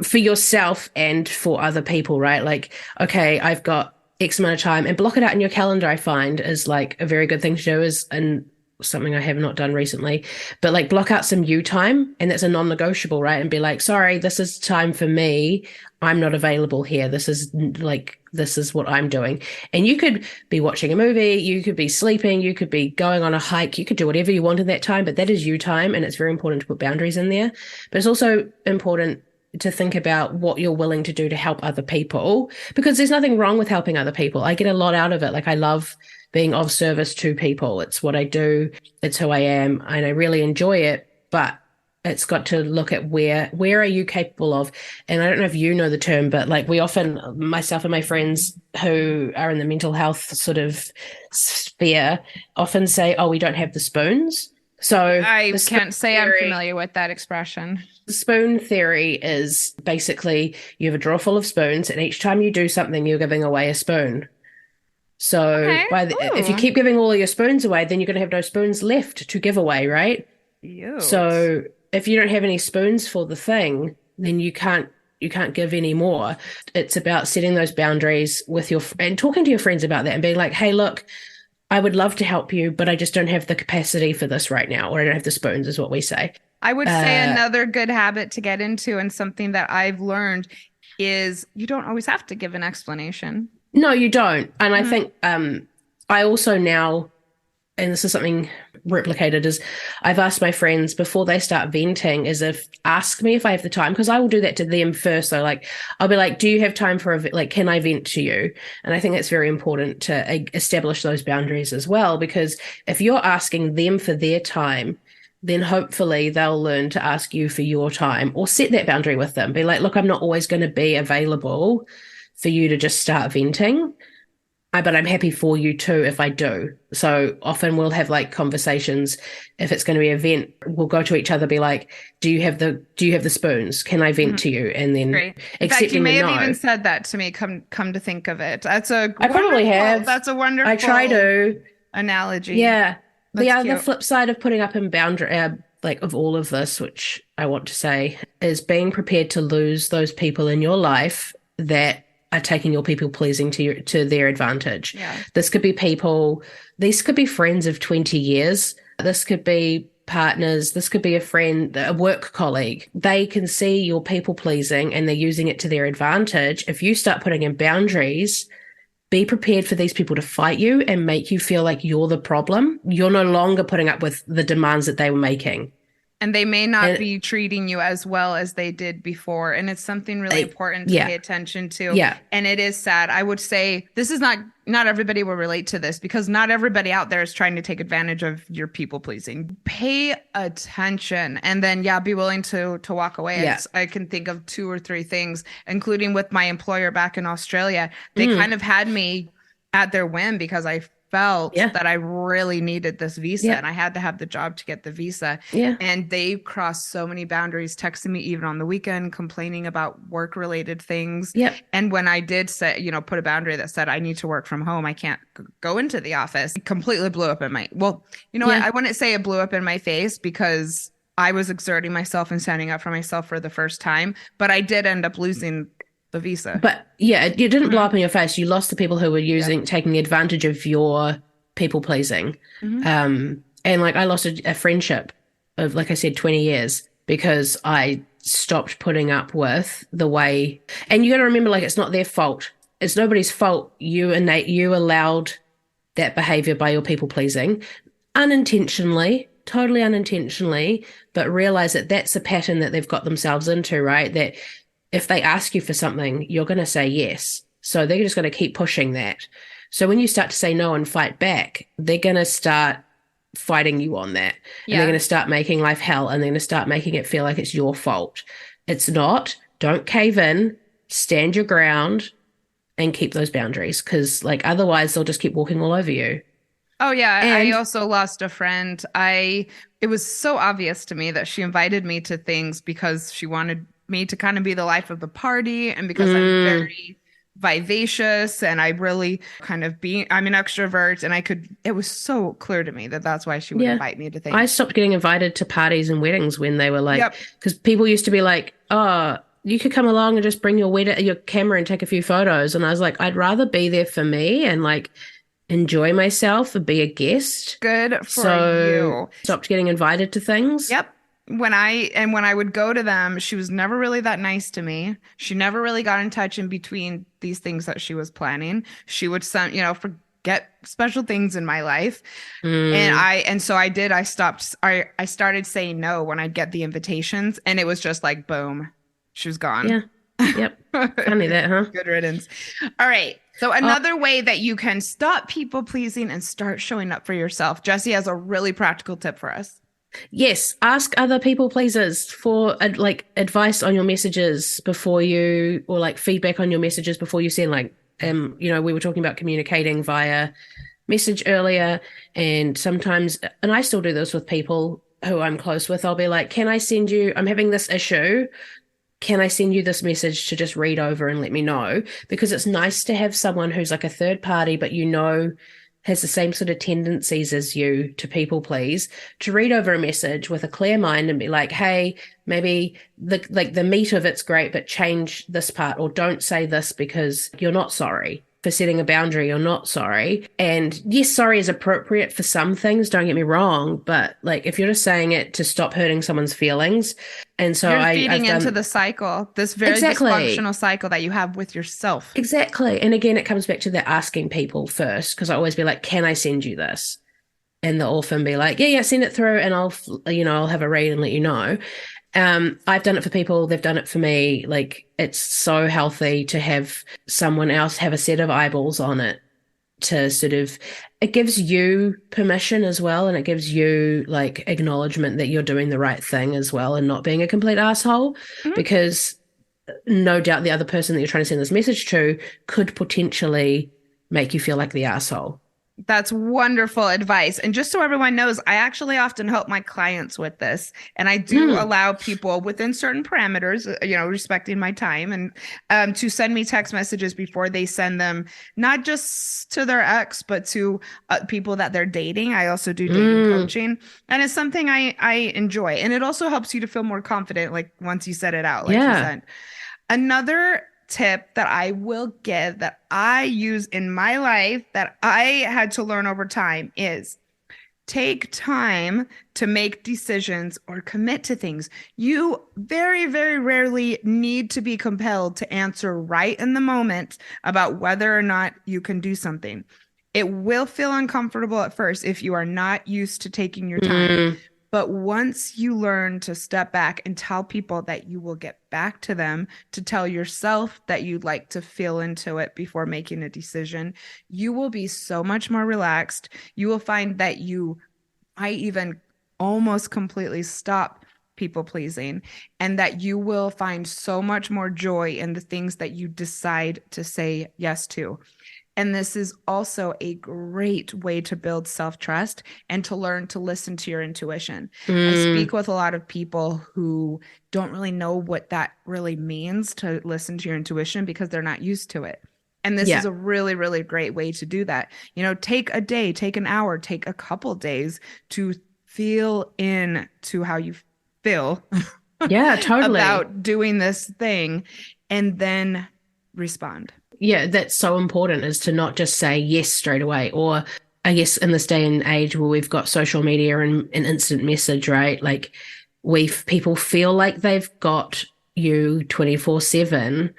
for yourself and for other people, right? Like, okay, I've got X amount of time, and block it out in your calendar, I find is like a very good thing to do, and something I have not done recently, but like block out some you time, and that's a non-negotiable, right? And be like, sorry, this is time for me. I'm not available here. This is what I'm doing. And you could be watching a movie, you could be sleeping, you could be going on a hike, you could do whatever you want in that time, but that is you time, and it's very important to put boundaries in there. But it's also important to think about what you're willing to do to help other people, because there's nothing wrong with helping other people. I get a lot out of it. Like, I love being of service to people. It's what I do. It's who I am. And I really enjoy it, but it's got to look at where are you capable of? And I don't know if you know the term, but like, we often, myself and my friends who are in the mental health sort of sphere often say, oh, we don't have the spoons. So I can't say I'm familiar with that expression. The spoon theory is basically you have a drawer full of spoons, and each time you do something, you're giving away a spoon. So if you keep giving all of your spoons away, then you're going to have no spoons left to give away, right? Ew. So if you don't have any spoons for the thing, then you can't give any more. It's about setting those boundaries with and talking to your friends about that and being like, hey, look, I would love to help you, but I just don't have the capacity for this right now, or I don't have the spoons, is what we say. I would say another good habit to get into, and something that I've learned, is you don't always have to give an explanation. No, you don't. And I think I also now, and this is something replicated, is I've asked my friends before they start venting, ask me if I have the time, because I will do that to them first. So like, I'll be like, do you have time for can I vent to you? And I think that's very important to establish those boundaries as well, because if you're asking them for their time, then hopefully they'll learn to ask you for your time, or set that boundary with them. Be like, look, I'm not always going to be available for you to just start venting, but I'm happy for you too if I do. So often we'll have like conversations. If it's going to be a vent, we'll go to each other, be like, do you have the spoons? Can I vent to you? And then in fact, you may have even said that to me. Come to think of it, I probably have. That's a wonderful. I try to analogy. Yeah. The flip side of putting up in boundary, of all of this, which I want to say, is being prepared to lose those people in your life that are taking your people pleasing to their advantage. Yeah. This could be people, these could be friends of 20 years. This could be partners. This could be a friend, a work colleague. They can see your people pleasing and they're using it to their advantage. If you start putting in boundaries, be prepared for these people to fight you and make you feel like you're the problem. You're no longer putting up with the demands that they were making. And they may not be treating you as well as they did before. And it's something really important to pay attention to. Yeah. And it is sad. I would say this is not everybody will relate to this, because not everybody out there is trying to take advantage of your people pleasing. Pay attention, and then be willing to walk away. Yeah. I can think of 2 or 3 things, including with my employer back in Australia. They kind of had me at their whim, because I felt that I really needed this visa and I had to have the job to get the visa. Yeah. And they crossed so many boundaries, texting me even on the weekend, complaining about work related things. Yep. And when I did say, put a boundary that said I need to work from home, I can't go into the office, it completely blew up in my, what? I wouldn't say it blew up in my face, because I was exerting myself and standing up for myself for the first time, but I did end up losing the visa. But you didn't blow up in your face. You lost the people who were taking advantage of your people pleasing. Mhm. And like I lost a friendship of, like I said, 20 years because I stopped putting up with the way, and you got to remember, like, it's not their fault. It's nobody's fault. You allowed that behavior by your people pleasing unintentionally, totally unintentionally, but realize that that's a pattern that they've got themselves into, right? That if they ask you for something, you're going to say yes. So they're just going to keep pushing that. So when you start to say no and fight back, they're going to start fighting you on that. And they're going to start making life hell, and they're going to start making it feel like it's your fault. It's not. Don't cave in, stand your ground, and keep those boundaries, because like otherwise they'll just keep walking all over you. Oh yeah, I And also lost a friend. It was so obvious to me that she invited me to things because she wanted me to kind of be the life of the party, and because I'm very vivacious and I really I'm an extrovert, and it was so clear to me that that's why she would invite me to things. I stopped getting invited to parties and weddings when they were like, because people used to be like, oh, you could come along and just bring your camera and take a few photos. And I was like, I'd rather be there for me and like enjoy myself and be a guest. Good for you. Stopped getting invited to things. Yep. When I would go to them, she was never really that nice to me. She never really got in touch in between these things that she was planning. She would forget special things in my life. And so I did. I started saying no when I'd get the invitations, and it was just like boom, she was gone. Yeah. Yep. Funny that, huh? Good riddance. All right. So another way that you can stop people pleasing and start showing up for yourself. Jessie has a really practical tip for us. Yes, ask other people pleasers for like advice on your messages before you, or like feedback on your messages before you send. Like, we were talking about communicating via message earlier, and sometimes, and I still do this with people who I'm close with. I'll be like, I'm having this issue. Can I send you this message to just read over and let me know? Because it's nice to have someone who's like a third party, but has the same sort of tendencies as you to people please, to read over a message with a clear mind and be like, hey, maybe the meat of it's great, but change this part, or don't say this because you're not sorry for setting a boundary. You're not sorry. And yes, sorry is appropriate for some things, don't get me wrong, but like if you're just saying it to stop hurting someone's feelings. And so you're feeding into the cycle, this very dysfunctional cycle that you have with yourself. Exactly. And again, it comes back to the asking people first, because I always be like, can I send you this? And they'll often be like, yeah, send it through, and I'll have a read and let you know. I've done it for people. They've done it for me. Like, it's so healthy to have someone else have a set of eyeballs on it, to it gives you permission as well. And it gives you like acknowledgement that you're doing the right thing as well, and not being a complete asshole, because no doubt the other person that you're trying to send this message to could potentially make you feel like the asshole. That's wonderful advice. And just so everyone knows, I actually often help my clients with this. And I do allow people within certain parameters, respecting my time, and to send me text messages before they send them, not just to their ex, but to people that they're dating. I also do dating coaching. And it's something I enjoy. And it also helps you to feel more confident, like once you set it out, like you said. Another tip that I will give that I use in my life that I had to learn over time is take time to make decisions or commit to things. You very, very rarely need to be compelled to answer right in the moment about whether or not you can do something. It will feel uncomfortable at first if you are not used to taking your time. But once you learn to step back and tell people that you will get back to them, to tell yourself that you'd like to feel into it before making a decision, you will be so much more relaxed. You will find that you might even almost completely stop people pleasing, and that you will find so much more joy in the things that you decide to say yes to. And this is also a great way to build self-trust and to learn to listen to your intuition. I speak with a lot of people who don't really know what that really means, to listen to your intuition, because they're not used to it. And this is a really, really great way to do that. Take a day, take an hour, take a couple days to feel into how you feel totally about doing this thing, and then respond. Yeah, that's so important, is to not just say yes straight away, or I guess in this day and age where we've got social media and an instant message, right? Like people feel like they've got you 24/7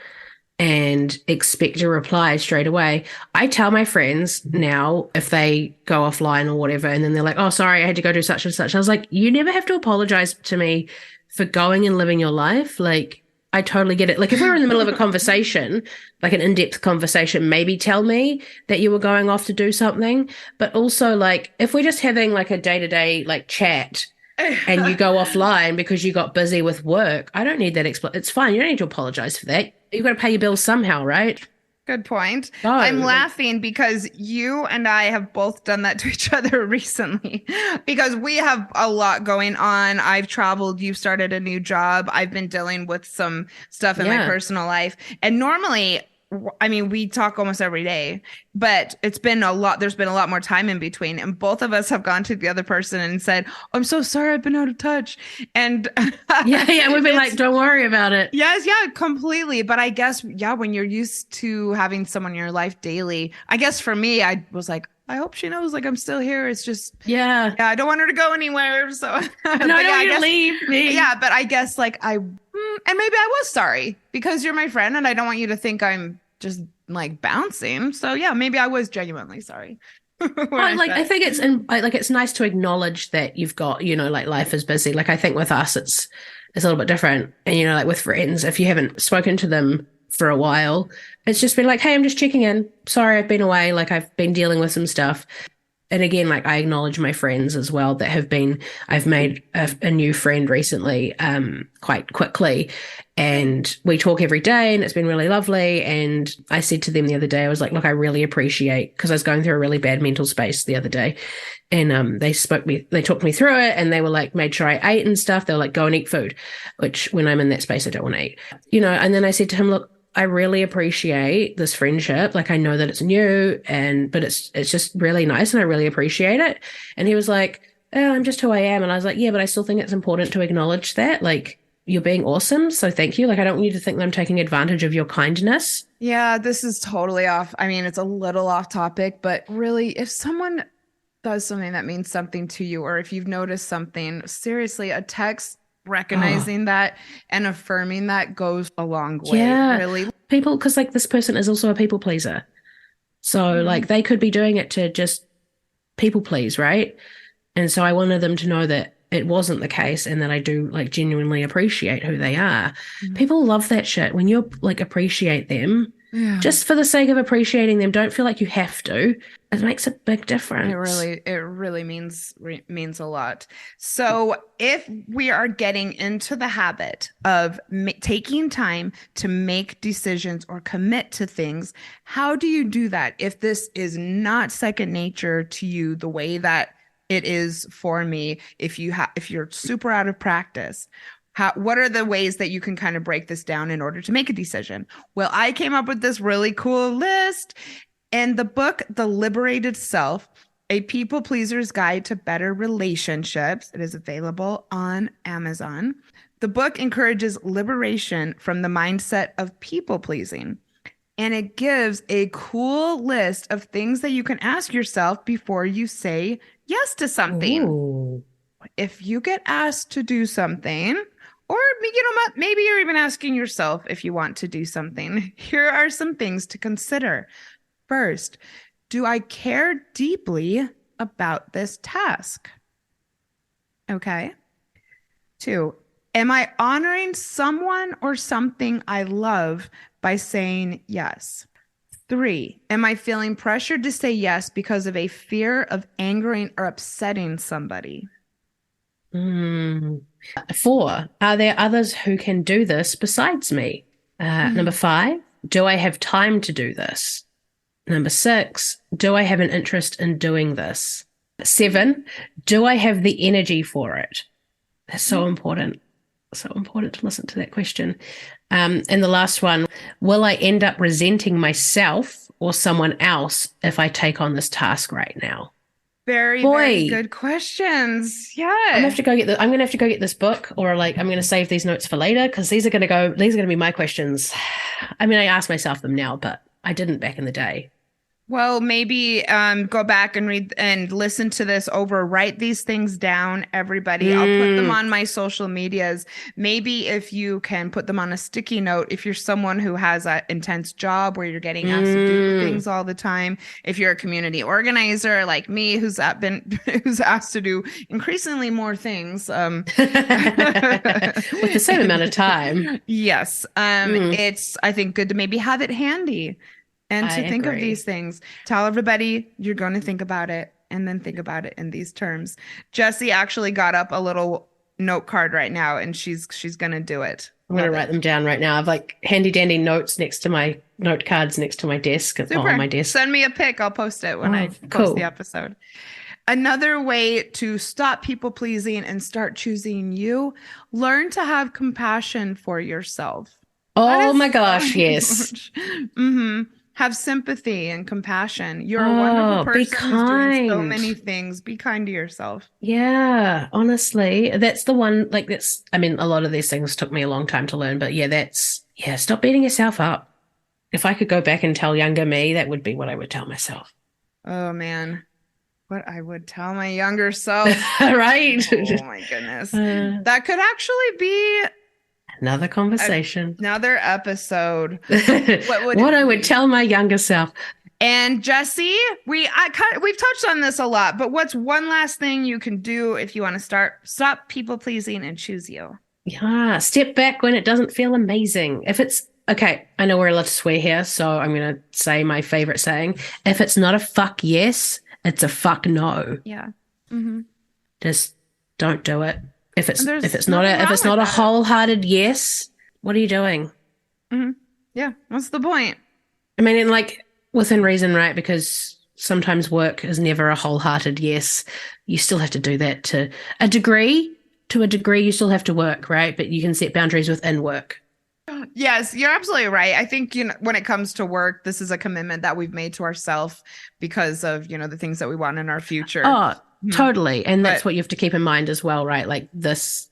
and expect a reply straight away. I tell my friends now if they go offline or whatever, and then they're like, oh, sorry, I had to go do such and such. I was like, you never have to apologize to me for going and living your life. Like, I totally get it. Like if we were in the middle of a conversation, like an in-depth conversation, maybe tell me that you were going off to do something. But also like if we're just having like a day-to-day like chat and you go offline because you got busy with work, I don't need that. It's fine. You don't need to apologize for that. You've got to pay your bills somehow, right? Good point. Oh. I'm laughing because you and I have both done that to each other recently because we have a lot going on. I've traveled. You've started a new job. I've been dealing with some stuff in my personal life. And normally, I mean, we talk almost every day, but it's been a lot. There's been a lot more time in between. And both of us have gone to the other person and said, oh, I'm so sorry. I've been out of touch. And yeah. We've been like, don't worry about it. Yes. Yeah, completely. But I guess, when you're used to having someone in your life daily, I guess for me, I was like, I hope she knows like I'm still here. It's just, I don't want her to go anywhere. So no, I don't want you to leave me. Yeah. But I guess like and maybe I was sorry because you're my friend and I don't want you to think I'm just like bouncing. So yeah, maybe I was genuinely sorry. I think it's nice to acknowledge that you've got, like life is busy. Like I think with us, it's a little bit different. And, like with friends, if you haven't spoken to them for a while, it's just been like, hey, I'm just checking in. Sorry, I've been away. Like I've been dealing with some stuff. And again, like I acknowledge my friends as well I've made a new friend recently, quite quickly, and we talk every day and it's been really lovely. And I said to them the other day, I was like, look, I really appreciate, because I was going through a really bad mental space the other day. And they talked me through it, and they were like, made sure I ate and stuff. They were like, go and eat food, which when I'm in that space, I don't want to eat, and then I said to him, look, I really appreciate this friendship. Like I know that it's new but it's just really nice and I really appreciate it. And he was like, oh, I'm just who I am. And I was like, yeah, but I still think it's important to acknowledge that. Like you're being awesome. So thank you. Like I don't want you to think that I'm taking advantage of your kindness. Yeah, this is totally off. I mean, it's a little off topic, but really if someone does something that means something to you, or if you've noticed something, seriously, a text recognizing that and affirming that goes a long way. Yeah. Really. People, because like this person is also a people pleaser. So like they could be doing it to just people please, right? And so I wanted them to know that it wasn't the case and that I do like genuinely appreciate who they are. People love that shit. When you like appreciate them, just for the sake of appreciating them, don't feel like you have to. It makes a big difference. It really means a lot. So if we are getting into the habit of taking time to make decisions or commit to things, how do you do that? If this is not second nature to you, the way that it is for me, if you're super out of practice, what are the ways that you can kind of break this down in order to make a decision? Well, I came up with this really cool list. In the book, The Liberated Self, A People Pleaser's Guide to Better Relationships, it is available on Amazon. The book encourages liberation from the mindset of people pleasing. And it gives a cool list of things that you can ask yourself before you say yes to something. Ooh. If you get asked to do something, or maybe you're even asking yourself if you want to do something, here are some things to consider. First, do I care deeply about this task? Okay. 2, am I honoring someone or something I love by saying yes? 3, am I feeling pressured to say yes because of a fear of angering or upsetting somebody? 4, are there others who can do this besides me? Number 5, do I have time to do this? Number 6, do I have an interest in doing this? 7, do I have the energy for it? That's so important. So important to listen to that question. And the last one, will I end up resenting myself or someone else if I take on this task right now? Very good questions. Yeah. I'm gonna have to go get this book, or like I'm gonna save these notes for later, because these are gonna be my questions. I mean, I ask myself them now, but I didn't back in the day. Well, maybe go back and read and listen to this over. Write these things down, everybody. I'll put them on my social medias. Maybe if you can put them on a sticky note, if you're someone who has an intense job where you're getting asked to do things all the time, if you're a community organizer like me, who's asked to do increasingly more things, With the same amount of time. yes, it's I think good to maybe have it handy. And to think of these things, tell everybody you're going to think about it and then think about it in these terms. Jessie actually got up a little note card right now and she's going to do it. I'm going to write them down right now. I've like handy dandy notes next to my note cards next to my desk. Super. On my desk. Send me a pic. I'll post it when I post the episode. Another way to stop people pleasing and start choosing you, learn to have compassion for yourself. Oh my gosh, yes. Mm-hmm. Have sympathy and compassion. You're a wonderful person who's doing so many things. Be kind to yourself. Yeah, honestly, that's the one. Like I mean, a lot of these things took me a long time to learn, but stop beating yourself up. If I could go back and tell younger me, that would be what I would tell myself. Oh man, what I would tell my younger self. Right? Oh my goodness. That could actually be another conversation. Another episode. What I would tell my younger self. And Jessie, we've touched on this a lot, but what's one last thing you can do if you want to stop people pleasing and choose you? Yeah, step back when it doesn't feel amazing. If it's okay, I know we're allowed to swear here, so I'm going to say my favorite saying. If it's not a fuck yes, it's a fuck no. Yeah. Mm-hmm. Just don't do it. If it's not a wholehearted yes, what are you doing? Mm-hmm. Yeah, what's the point? I mean, and like within reason, right? Because sometimes work is never a wholehearted yes. You still have to do that to a degree. To a degree, you still have to work, right? But you can set boundaries within work. Yes, you're absolutely right. I think, when it comes to work, this is a commitment that we've made to ourselves because of, the things that we want in our future. Oh, totally. And that's what you have to keep in mind as well, right? Like this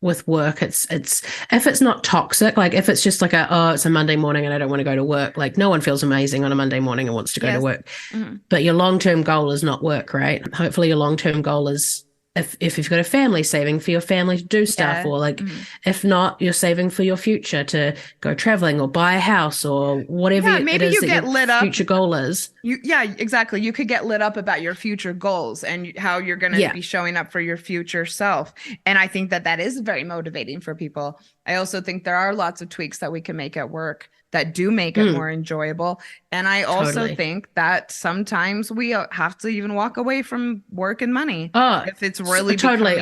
with work, it's if it's not toxic, like if it's just like it's a Monday morning and I don't want to go to work, like no one feels amazing on a Monday morning and wants to go to work. Mm-hmm. But your long-term goal is not work, right? Hopefully your long-term goal is if you've got a family, saving for your family to do stuff, or like if not, you're saving for your future to go traveling or buy a house or whatever maybe it is you get lit up. Future goal is. Exactly. You could get lit up about your future goals and how you're going to be showing up for your future self. And I think that is very motivating for people. I also think there are lots of tweaks that we can make at work that do make it more enjoyable. And I also think that sometimes we have to even walk away from work and money. If it's really totally.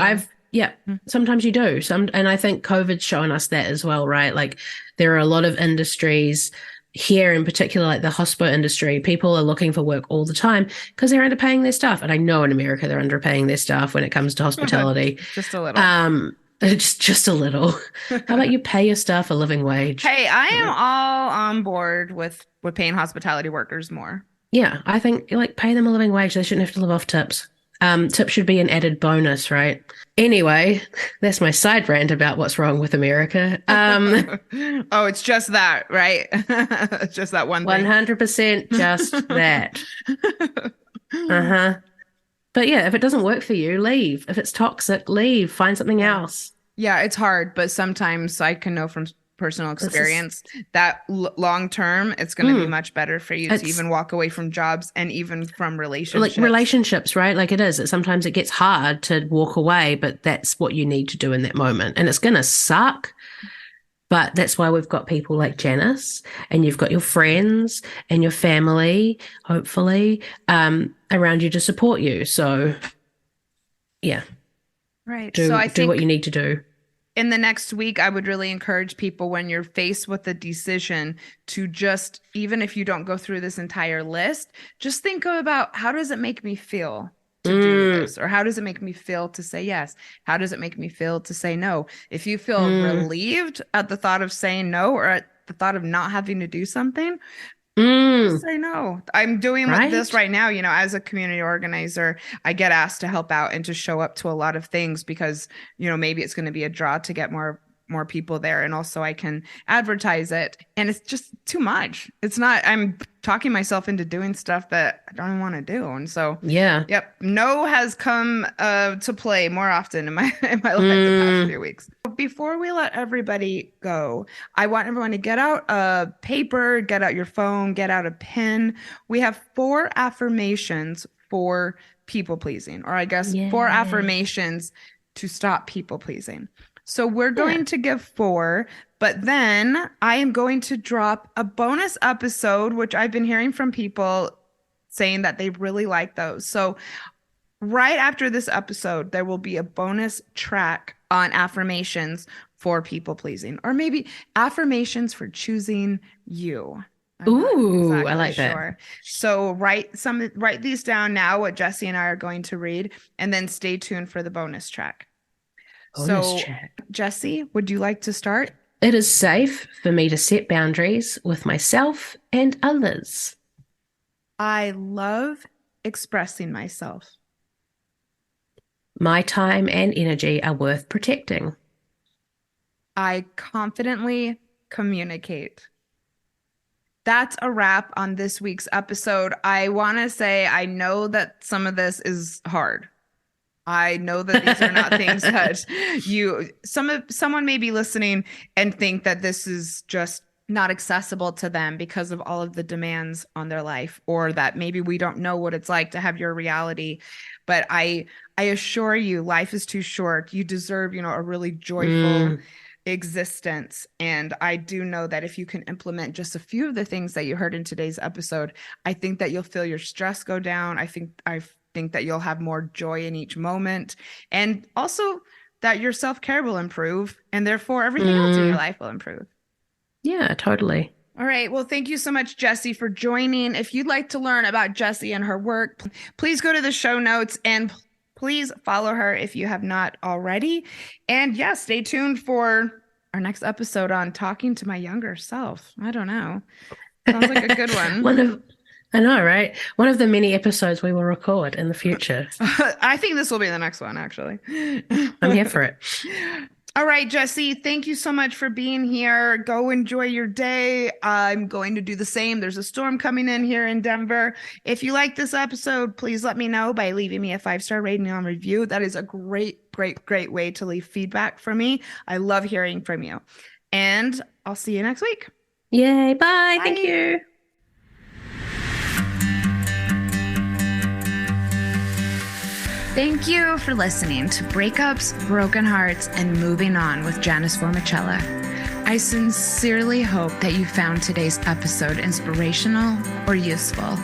Sometimes you do. And I think COVID's shown us that as well, right? Like there are a lot of industries here in particular, like the hospo industry, people are looking for work all the time because they're underpaying their staff. And I know in America they're underpaying their staff when it comes to hospitality. Just a little. Just a little. How about you pay your staff a living wage? Hey, I am all on board with paying hospitality workers more. Yeah, I think pay them a living wage. They shouldn't have to live off tips. Tips should be an added bonus, right? Anyway, that's my side rant about what's wrong with America. It's just that, right? It's just that one thing. 100% just that. Uh-huh. But yeah, if it doesn't work for you, leave. If it's toxic, leave. Find something else. Yeah, it's hard, but sometimes I can know from personal experience that long term, it's going to be much better for you to even walk away from jobs and even from relationships. Like relationships, right? Like it is. Sometimes it gets hard to walk away, but that's what you need to do in that moment. And it's going to suck. But that's why we've got people like Janice, and you've got your friends and your family, hopefully, around you to support you. So, yeah. Right. So I think do what you need to do. In the next week, I would really encourage people when you're faced with a decision to just, even if you don't go through this entire list, just think about how does it make me feel to do this? Or how does it make me feel to say yes? How does it make me feel to say no? If you feel relieved at the thought of saying no or at the thought of not having to do something, say no. I'm doing this right now. As a community organizer, I get asked to help out and to show up to a lot of things because, maybe it's going to be a draw to get more more people there. And also I can advertise it. And it's just too much. It's not, I'm talking myself into doing stuff that I don't want to do. And so, yep, no has come to play more often in my life the past few weeks. Before we let everybody go, I want everyone to get out a paper, get out your phone, get out a pen. We have 4 affirmations for people pleasing, or I guess 4 affirmations to stop people pleasing. So we're going to give 4, but then I am going to drop a bonus episode, which I've been hearing from people saying that they really like those. So right after this episode, there will be a bonus track on affirmations for people pleasing, or maybe affirmations for choosing you. I like that. So write these down now, what Jessie and I are going to read, and then stay tuned for the bonus track. Jessie, would you like to start? It is safe for me to set boundaries with myself and others. I love expressing myself. My time and energy are worth protecting. I confidently communicate. That's a wrap on this week's episode. I want to say I know that some of this is hard. I know that these are not things that someone may be listening and think that this is just not accessible to them because of all of the demands on their life, or that maybe we don't know what it's like to have your reality. But I assure you, life is too short. You deserve, a really joyful existence. And I do know that if you can implement just a few of the things that you heard in today's episode, I think that you'll feel your stress go down. I think that you'll have more joy in each moment, and also that your self-care will improve, and therefore everything else in your life will improve. Yeah, totally. All right. Well, thank you so much, Jessie, for joining. If you'd like to learn about Jessie and her work, please go to the show notes and please follow her if you have not already. And stay tuned for our next episode on talking to my younger self. I don't know. Sounds like a good one. I know, right? One of the many episodes we will record in the future. I think this will be the next one, actually. I'm here for it. All right, Jessie, thank you so much for being here. Go enjoy your day. I'm going to do the same. There's a storm coming in here in Denver. If you like this episode, please let me know by leaving me a 5-star rating on review. That is a great way to leave feedback for me. I love hearing from you. And I'll see you next week. Yay. Bye. Thank you. Thank you for listening to Breakups, Broken Hearts, and Moving On with Janice Formichella. I sincerely hope that you found today's episode inspirational or useful.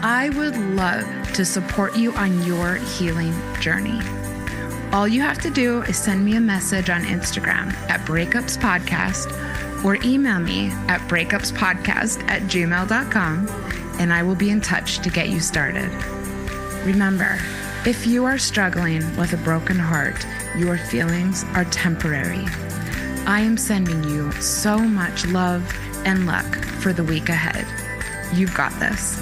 I would love to support you on your healing journey. All you have to do is send me a message on Instagram at Breakups Podcast, or email me at breakupspodcast@gmail.com, and I will be in touch to get you started. Remember, if you are struggling with a broken heart, your feelings are temporary. I am sending you so much love and luck for the week ahead. You've got this.